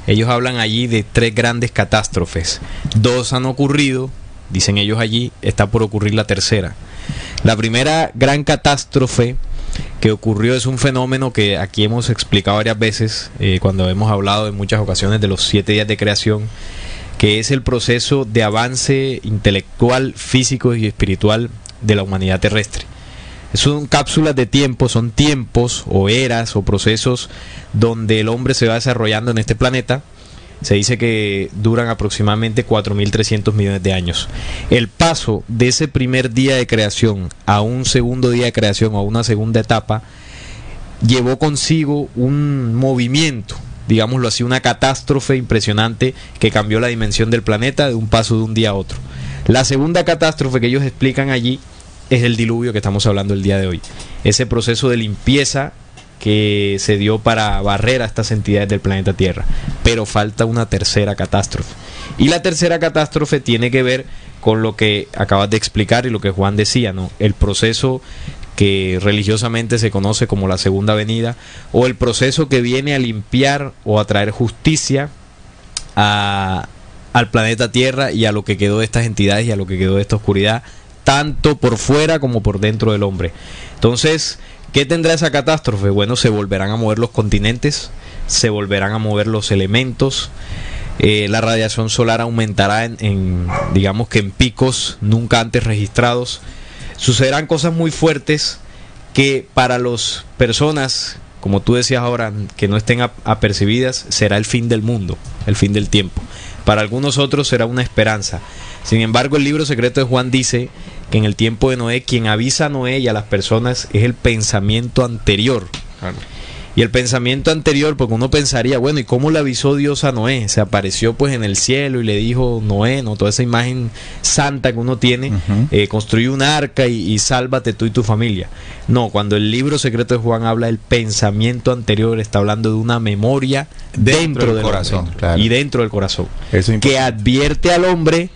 ellos hablan allí de 3 grandes catástrofes. 2 han ocurrido, dicen ellos allí, está por ocurrir la tercera. La primera gran catástrofe que ocurrió es un fenómeno que aquí hemos explicado varias veces, cuando hemos hablado en muchas ocasiones de los 7 días de creación, que es el proceso de avance intelectual, físico y espiritual de la humanidad terrestre. Son cápsulas de tiempo, son tiempos o eras o procesos donde el hombre se va desarrollando en este planeta. Se dice que duran aproximadamente 4.300 millones de años. El paso de ese primer día de creación a un segundo día de creación o a una segunda etapa llevó consigo un movimiento, digámoslo así, una catástrofe impresionante que cambió la dimensión del planeta de un paso de un día a otro. La segunda catástrofe que ellos explican allí es el diluvio que estamos hablando el día de hoy. Ese proceso de limpieza que se dio para barrer a estas entidades del planeta Tierra. Pero falta una tercera catástrofe. Y la tercera catástrofe tiene que ver con lo que acabas de explicar y lo que Juan decía, ¿no? El proceso que religiosamente se conoce como la segunda venida, o el proceso que viene a limpiar o a traer justicia al planeta Tierra y a lo que quedó de estas entidades y a lo que quedó de esta oscuridad, tanto por fuera como por dentro del hombre. Entonces, ¿qué tendrá esa catástrofe? Bueno, se volverán a mover los continentes, se volverán a mover los elementos, la radiación solar aumentará digamos que en picos nunca antes registrados. Sucederán cosas muy fuertes que para las personas, como tú decías ahora, que no estén apercibidas, será el fin del mundo, el fin del tiempo. Para algunos otros será una esperanza. Sin embargo, el libro secreto de Juan dice que en el tiempo de Noé, quien avisa a Noé y a las personas es el pensamiento anterior. Claro. Y el pensamiento anterior, porque uno pensaría, bueno, ¿y cómo le avisó Dios a Noé? Se apareció pues en el cielo y le dijo, Noé, ¿no? Toda esa imagen santa que uno tiene, construye un arca y sálvate tú y tu familia. No, cuando el libro secreto de Juan habla del pensamiento anterior, está hablando de una memoria dentro del corazón, claro, y dentro del corazón, que advierte al hombre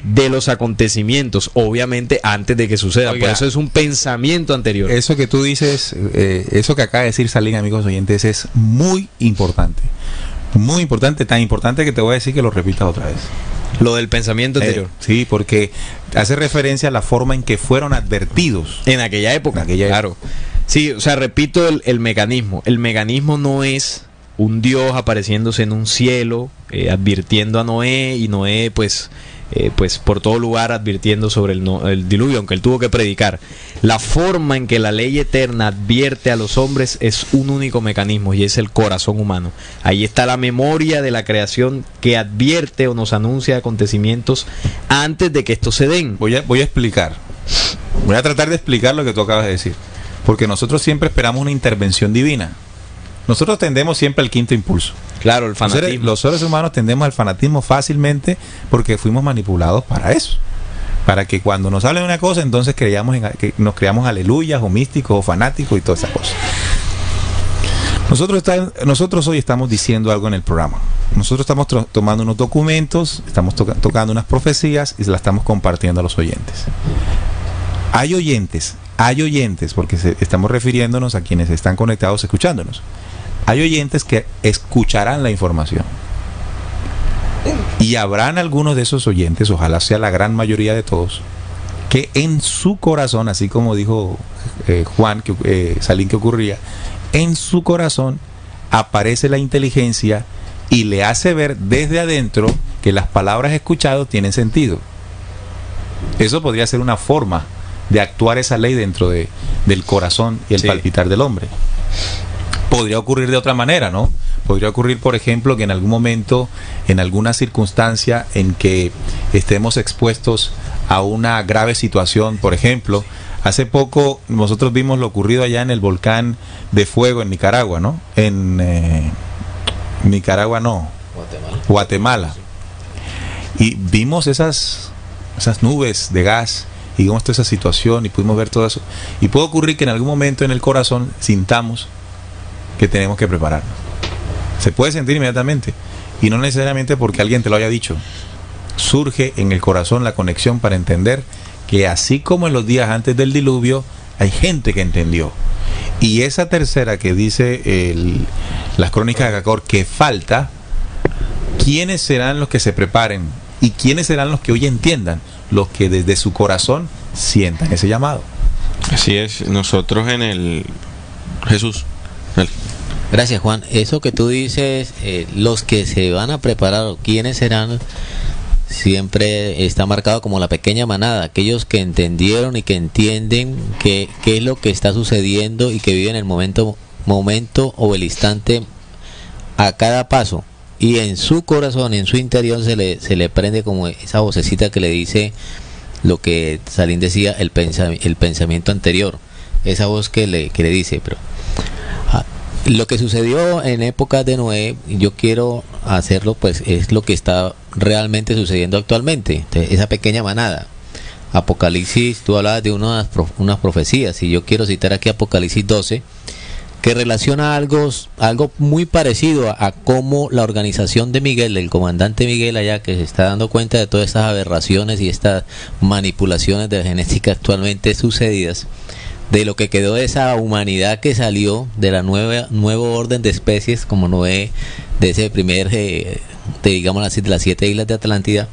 de los acontecimientos, obviamente antes de que suceda. Oiga, por eso es un pensamiento anterior. Eso que tú dices, eso que acaba de decir Salín, amigos oyentes, es muy importante. Muy importante, tan importante que te voy a decir que lo repitas otra vez. Lo del pensamiento anterior. Sí, porque hace referencia a la forma en que fueron advertidos. En aquella época. Claro. Sí, o sea, repito el mecanismo. El mecanismo no es un Dios apareciéndose en un cielo, advirtiendo a Noé, y Noé pues por todo lugar advirtiendo sobre el diluvio, aunque él tuvo que predicar. La forma en que la ley eterna advierte a los hombres es un único mecanismo, y es el corazón humano. Ahí está la memoria de la creación que advierte o nos anuncia acontecimientos antes de que estos se den. Voy a explicar. Voy a tratar de explicar lo que tú acabas de decir, porque nosotros siempre esperamos una intervención divina. Nosotros tendemos siempre al quinto impulso. Claro, el fanatismo. Los seres humanos tendemos al fanatismo fácilmente porque fuimos manipulados para eso. Para que cuando nos hablen una cosa, entonces que nos creamos aleluyas o místicos o fanáticos y todas esas cosas. Nosotros hoy estamos diciendo algo en el programa. Nosotros estamos tomando unos documentos, estamos tocando unas profecías y se las estamos compartiendo a los oyentes. Hay oyentes, porque estamos refiriéndonos a quienes están conectados escuchándonos. Hay oyentes que escucharán la información. Y habrán algunos de esos oyentes, ojalá sea la gran mayoría de todos, que en su corazón, así como dijo Salim, que ocurría, en su corazón aparece la inteligencia y le hace ver desde adentro que las palabras escuchadas tienen sentido. Eso podría ser una forma de actuar esa ley dentro del corazón y el palpitar del hombre. Podría ocurrir de otra manera, ¿no? Podría ocurrir, por ejemplo, que en algún momento, en alguna circunstancia en que estemos expuestos a una grave situación, por ejemplo, hace poco nosotros vimos lo ocurrido allá en el volcán de fuego en Nicaragua, ¿no? Nicaragua no, Guatemala. Y vimos esas nubes de gas y vimos toda esa situación y pudimos ver todo eso. Y puede ocurrir que en algún momento en el corazón sintamos que tenemos que prepararnos. Se puede sentir inmediatamente y no necesariamente porque alguien te lo haya dicho. Surge en el corazón la conexión para entender que así como en los días antes del diluvio hay gente que entendió. Y esa tercera que dice las crónicas de Jacor, que falta, ¿quiénes serán los que se preparen? ¿Y quiénes serán los que hoy entiendan? Los que desde su corazón sientan ese llamado. Así es, nosotros en el... Jesús. Gracias, Juan. Eso que tú dices, los que se van a preparar, ¿quiénes serán? Siempre está marcado como la pequeña manada, aquellos que entendieron y que entienden qué es lo que está sucediendo y que viven el momento o el instante a cada paso. Y en su corazón, en su interior se le prende como esa vocecita que le dice lo que Salim decía, el pensamiento anterior, esa voz que le dice, pero lo que sucedió en época de Noé, yo quiero hacerlo, pues es lo que está realmente sucediendo actualmente. Entonces, esa pequeña manada. Apocalipsis, tú hablabas de unas profecías, y yo quiero citar aquí Apocalipsis 12, que relaciona algo muy parecido a cómo la organización de Miguel, el comandante Miguel allá, que se está dando cuenta de todas estas aberraciones y estas manipulaciones de la genética actualmente sucedidas, de lo que quedó de esa humanidad que salió de la nuevo orden de especies, como Noé, de ese primer, digamos así, de las 7 islas de Atlántida,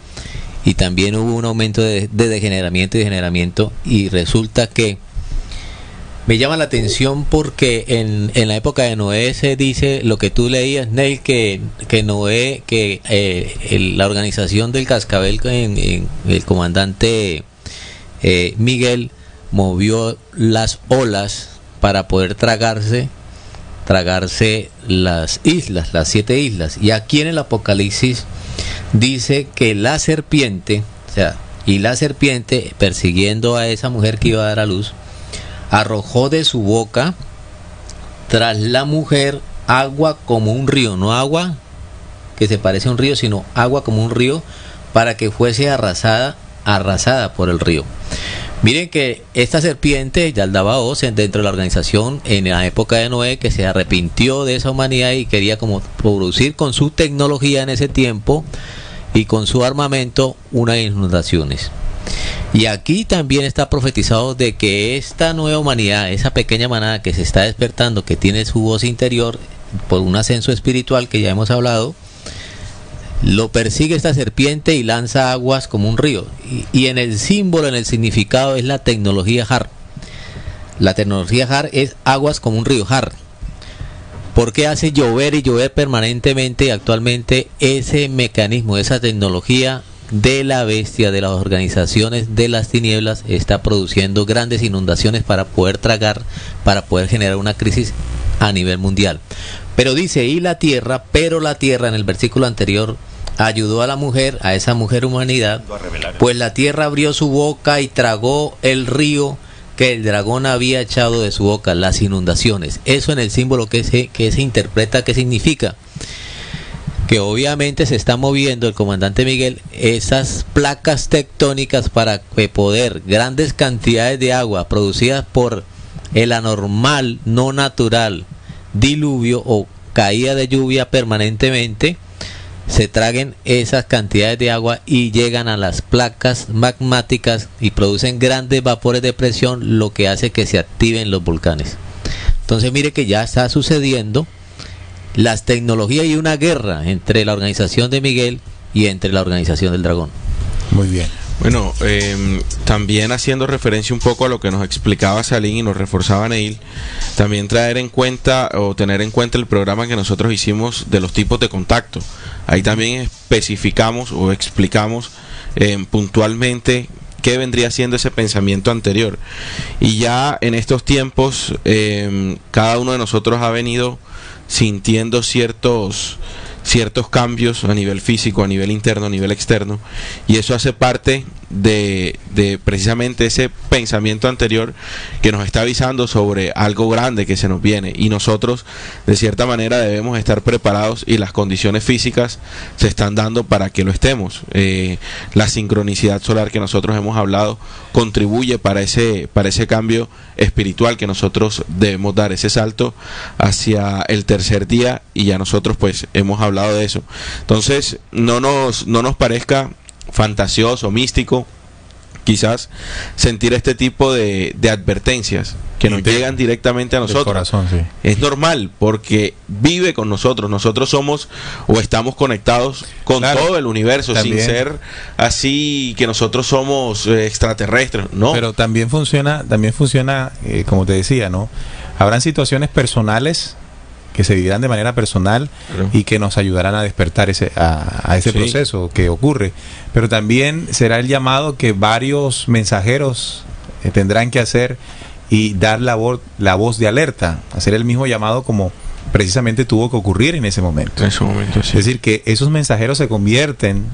y también hubo un aumento de degeneramiento, y resulta que me llama la atención porque en la época de Noé se dice lo que tú leías, Neil, que Noé, la organización del cascabel, el comandante Miguel, movió las olas para poder tragarse las islas, las 7 islas. Y aquí en el Apocalipsis dice que la serpiente, persiguiendo a esa mujer que iba a dar a luz, arrojó de su boca tras la mujer agua como un río, no agua que se parece a un río, sino agua como un río, para que fuese arrasada por el río. Miren que esta serpiente, Yaldabaoth, dentro de la organización en la época de Noé, que se arrepintió de esa humanidad y quería como producir con su tecnología en ese tiempo y con su armamento unas inundaciones. Y aquí también está profetizado de que esta nueva humanidad, esa pequeña manada que se está despertando, que tiene su voz interior por un ascenso espiritual que ya hemos hablado, lo persigue esta serpiente y lanza aguas como un río. Y en el símbolo, en el significado, es la tecnología Har. La tecnología Har es aguas como un río, Har. Porque hace llover y llover permanentemente, y actualmente ese mecanismo, esa tecnología de la bestia, de las organizaciones de las tinieblas, está produciendo grandes inundaciones para poder tragar, para poder generar una crisis a nivel mundial. Pero dice, pero la tierra en el versículo anterior ayudó a la mujer, a esa mujer humanidad, pues la tierra abrió su boca y tragó el río que el dragón había echado de su boca, las inundaciones. Eso en el símbolo que se interpreta, ¿qué significa? Que obviamente se está moviendo el comandante Miguel esas placas tectónicas para poder grandes cantidades de agua producidas por el anormal, no natural diluvio o caída de lluvia permanentemente, se traguen esas cantidades de agua y llegan a las placas magmáticas y producen grandes vapores de presión, lo que hace que se activen los volcanes. Entonces mire que ya está sucediendo las tecnologías y una guerra entre la organización de Miguel y entre la organización del dragón. Muy bien. Bueno, también haciendo referencia un poco a lo que nos explicaba Salín y nos reforzaba Neil, también traer en cuenta o tener en cuenta el programa que nosotros hicimos de los tipos de contacto. Ahí también especificamos o explicamos puntualmente qué vendría siendo ese pensamiento anterior. Y ya en estos tiempos, cada uno de nosotros ha venido sintiendo ciertos cambios a nivel físico, a nivel interno, a nivel externo, y eso hace parte de precisamente ese pensamiento anterior que nos está avisando sobre algo grande que se nos viene, y nosotros de cierta manera debemos estar preparados, y las condiciones físicas se están dando para que lo estemos. La sincronicidad solar que nosotros hemos hablado contribuye para ese cambio espiritual que nosotros debemos dar, ese salto hacia el tercer día, y ya nosotros pues hemos hablado de eso. Entonces no nos parezca fantasioso, místico, quizás sentir este tipo de advertencias que nos llegan directamente a nosotros. Corazón, sí. Es normal, porque vive con nosotros. Nosotros somos o estamos conectados con todo el universo, también, sin ser así que nosotros somos extraterrestres, ¿no? Pero también funciona, como te decía, ¿no? Habrán situaciones personales que se vivirán de manera personal, y que nos ayudarán a despertar ese proceso que ocurre. Pero también será el llamado que varios mensajeros tendrán que hacer, y dar la voz de alerta, hacer el mismo llamado como precisamente tuvo que ocurrir en ese momento. Sí. Es decir, que esos mensajeros se convierten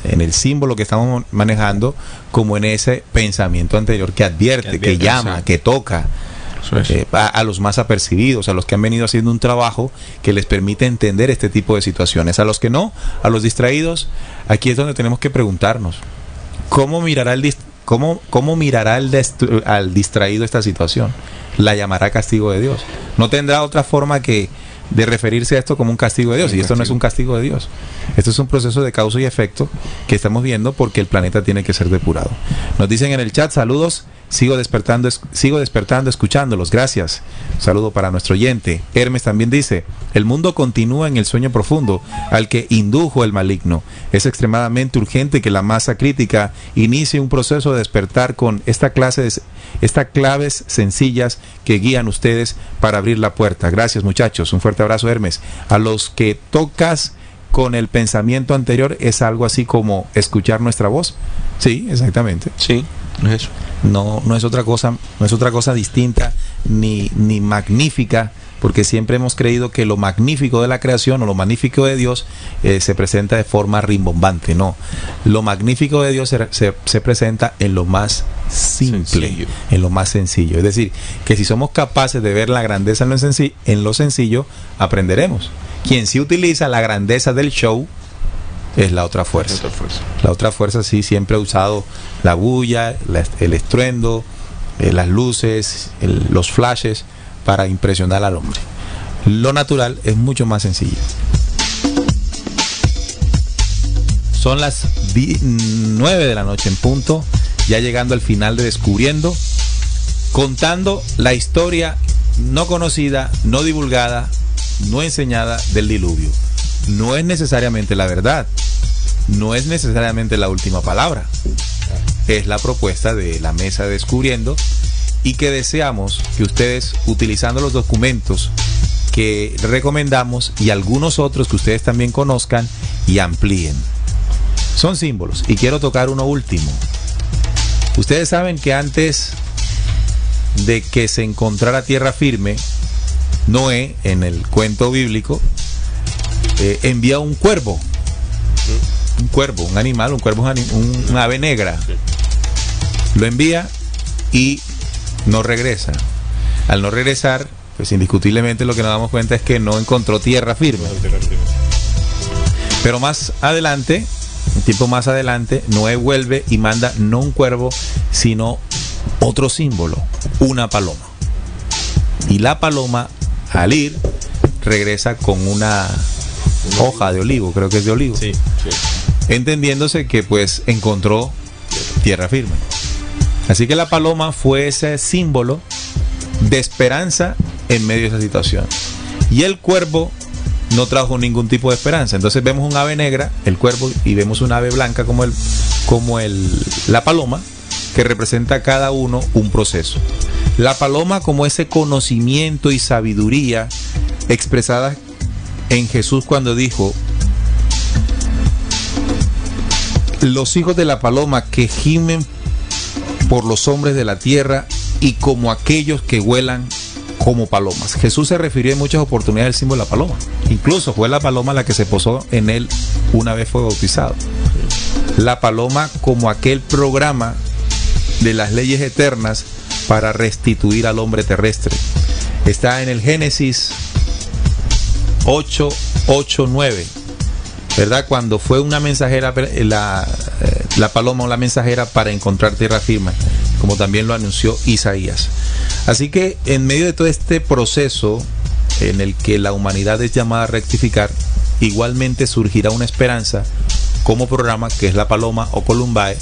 en el símbolo que estamos manejando, como en ese pensamiento anterior que advierte, que llama, que toca. A los más apercibidos, a los que han venido haciendo un trabajo que les permite entender este tipo de situaciones. A los que no, a los distraídos, aquí es donde tenemos que preguntarnos: ¿cómo mirará al distraído esta situación? ¿La llamará castigo de Dios? No tendrá otra forma que de referirse a esto como un castigo de Dios, y esto no es un castigo de Dios. Esto es un proceso de causa y efecto que estamos viendo, porque el planeta tiene que ser depurado. Nos dicen en el chat: saludos, sigo despertando escuchándolos, gracias. Un saludo para nuestro oyente. Hermes también dice: el mundo continúa en el sueño profundo al que indujo el maligno. Es extremadamente urgente que la masa crítica inicie un proceso de despertar con estas claves sencillas que guían ustedes para abrir la puerta. Gracias, muchachos, un fuerte abrazo, Hermes. A los que tocas con el pensamiento anterior, es algo así como escuchar nuestra voz. Sí, exactamente. Sí, es eso. No es otra cosa distinta ni magnífica, porque siempre hemos creído que lo magnífico de la creación o lo magnífico de Dios se presenta de forma rimbombante. No, lo magnífico de Dios se presenta en lo más simple, en lo más sencillo. Es decir, que si somos capaces de ver la grandeza en lo sencillo, aprenderemos. Quien sí utiliza la grandeza del show es la otra fuerza. La otra fuerza sí siempre ha usado la bulla, el estruendo, las luces, los flashes para impresionar al hombre. Lo natural es mucho más sencillo. Son las 9 de la noche en punto, ya llegando al final de Descubriendo, contando la historia no conocida, no divulgada, no enseñada del diluvio. No es necesariamente la verdad, no es necesariamente la última palabra. Es la propuesta de la mesa de Descubriendo, y que deseamos que ustedes, utilizando los documentos que recomendamos y algunos otros que ustedes también conozcan y amplíen. Son símbolos, y quiero tocar uno último. Ustedes saben que antes de que se encontrara tierra firme, Noé, en el cuento bíblico, envía un cuervo. Un animal, un ave negra. Lo envía y no regresa. Al no regresar, pues indiscutiblemente lo que nos damos cuenta es que no encontró tierra firme. Pero más adelante, un tiempo más adelante, Noé vuelve y manda no un cuervo, sino otro símbolo, una paloma. Y la paloma, al ir, regresa con una hoja de olivo, creo que es de olivo. Sí. Entendiéndose que pues encontró tierra firme. Así que la paloma fue ese símbolo de esperanza en medio de esa situación. Y el cuervo no trajo ningún tipo de esperanza. Entonces vemos un ave negra, el cuervo, y vemos una ave blanca como como la paloma, que representa cada uno un proceso. La paloma como ese conocimiento y sabiduría expresada en Jesús cuando dijo: los hijos de la paloma que gimen por los hombres de la tierra y como aquellos que vuelan como palomas. Jesús se refirió en muchas oportunidades al símbolo de la paloma. Incluso fue la paloma la que se posó en él una vez fue bautizado. La paloma como aquel programa de las leyes eternas para restituir al hombre terrestre. Está en el Génesis 8:9, ¿verdad? Cuando fue una mensajera, la paloma o la mensajera para encontrar tierra firme, como también lo anunció Isaías. Así que en medio de todo este proceso en el que la humanidad es llamada a rectificar, igualmente surgirá una esperanza como programa, que es la paloma o Columbae,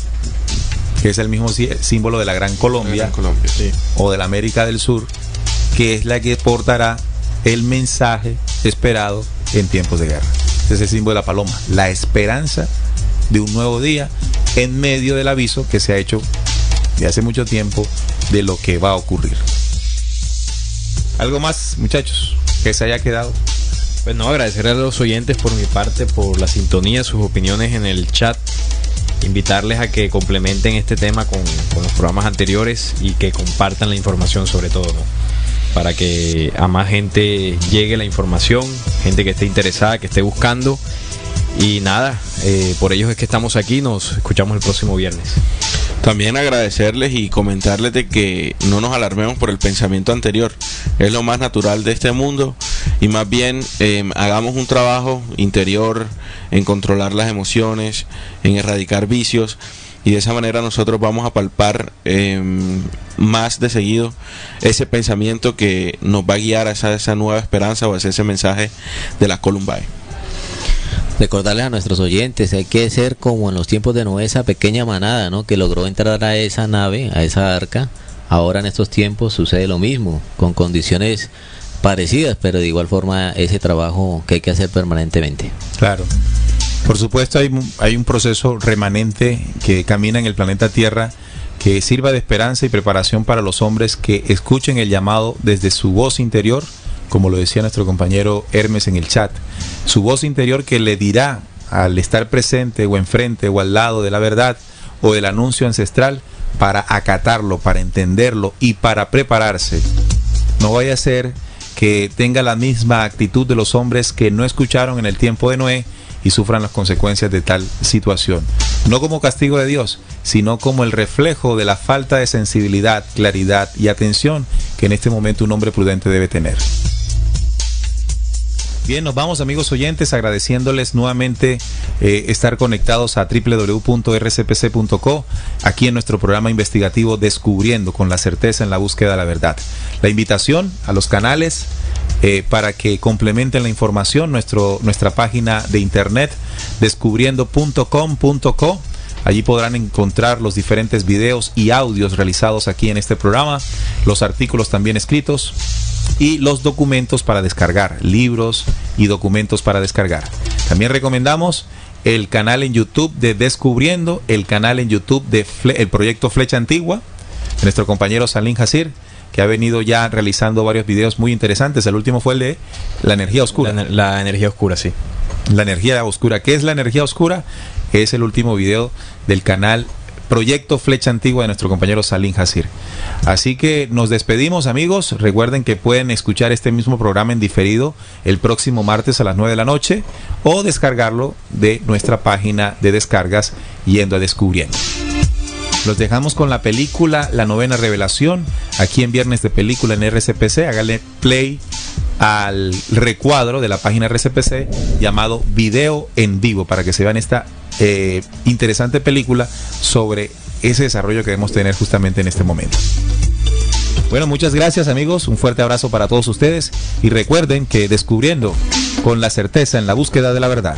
que es el mismo símbolo de la Gran Colombia, sí, o de la América del Sur, que es la que portará el mensaje esperado en tiempos de guerra. Este es el símbolo de la paloma, la esperanza de un nuevo día en medio del aviso que se ha hecho de hace mucho tiempo de lo que va a ocurrir. ¿Algo más, muchachos, que se haya quedado? Pues no, agradecer a los oyentes por mi parte por la sintonía, sus opiniones en el chat, invitarles a que complementen este tema con los programas anteriores y que compartan la información sobre todo, ¿no? Para que a más gente llegue la información, gente que esté interesada, que esté buscando. Y nada, por ellos es que estamos aquí, nos escuchamos el próximo viernes. También agradecerles y comentarles de que no nos alarmemos por el pensamiento anterior. Es lo más natural de este mundo y más bien hagamos un trabajo interior en controlar las emociones, en erradicar vicios, y de esa manera nosotros vamos a palpar más de seguido ese pensamiento que nos va a guiar a esa nueva esperanza o a ese mensaje de la Columbae. Recordarles a nuestros oyentes, hay que ser como en los tiempos de Noé, esa pequeña manada, ¿no?, que logró entrar a esa nave, a esa arca. Ahora en estos tiempos sucede lo mismo, con condiciones parecidas, pero de igual forma ese trabajo que hay que hacer permanentemente. Claro. Por supuesto hay un proceso remanente que camina en el planeta Tierra que sirva de esperanza y preparación para los hombres que escuchen el llamado desde su voz interior, como lo decía nuestro compañero Hermes en el chat, su voz interior que le dirá al estar presente o enfrente o al lado de la verdad o del anuncio ancestral para acatarlo, para entenderlo y para prepararse. No vaya a ser que tenga la misma actitud de los hombres que no escucharon en el tiempo de Noé y sufran las consecuencias de tal situación. No como castigo de Dios, sino como el reflejo de la falta de sensibilidad, claridad y atención que en este momento un hombre prudente debe tener. Bien, nos vamos, amigos oyentes, agradeciéndoles nuevamente estar conectados a www.rcpc.co, aquí en nuestro programa investigativo Descubriendo, con la certeza en la búsqueda de la verdad. La invitación a los canales para que complementen la información, nuestra página de internet descubriendo.com.co. Allí podrán encontrar los diferentes videos y audios realizados aquí en este programa, los artículos también escritos y los documentos para descargar, libros y documentos para descargar. También recomendamos el canal en YouTube de Descubriendo, el canal en YouTube de el proyecto Flecha Antigua, de nuestro compañero Salim Hasir, que ha venido ya realizando varios videos muy interesantes. El último fue el de la energía oscura. La energía oscura, sí. La energía oscura. ¿Qué es la energía oscura? Es el último video del canal Proyecto Flecha Antigua de nuestro compañero Salim Hasir. Así que nos despedimos, amigos. Recuerden que pueden escuchar este mismo programa en diferido el próximo martes a las 9 de la noche o descargarlo de nuestra página de descargas yendo a Descubriendo. Los dejamos con la película La Novena Revelación, aquí en Viernes de Película en RCPC. Háganle play al recuadro de la página RCPC llamado Video en Vivo para que se vean esta interesante película sobre ese desarrollo que debemos tener justamente en este momento. Bueno, muchas gracias, amigos, un fuerte abrazo para todos ustedes y recuerden que Descubriendo, con la certeza en la búsqueda de la verdad.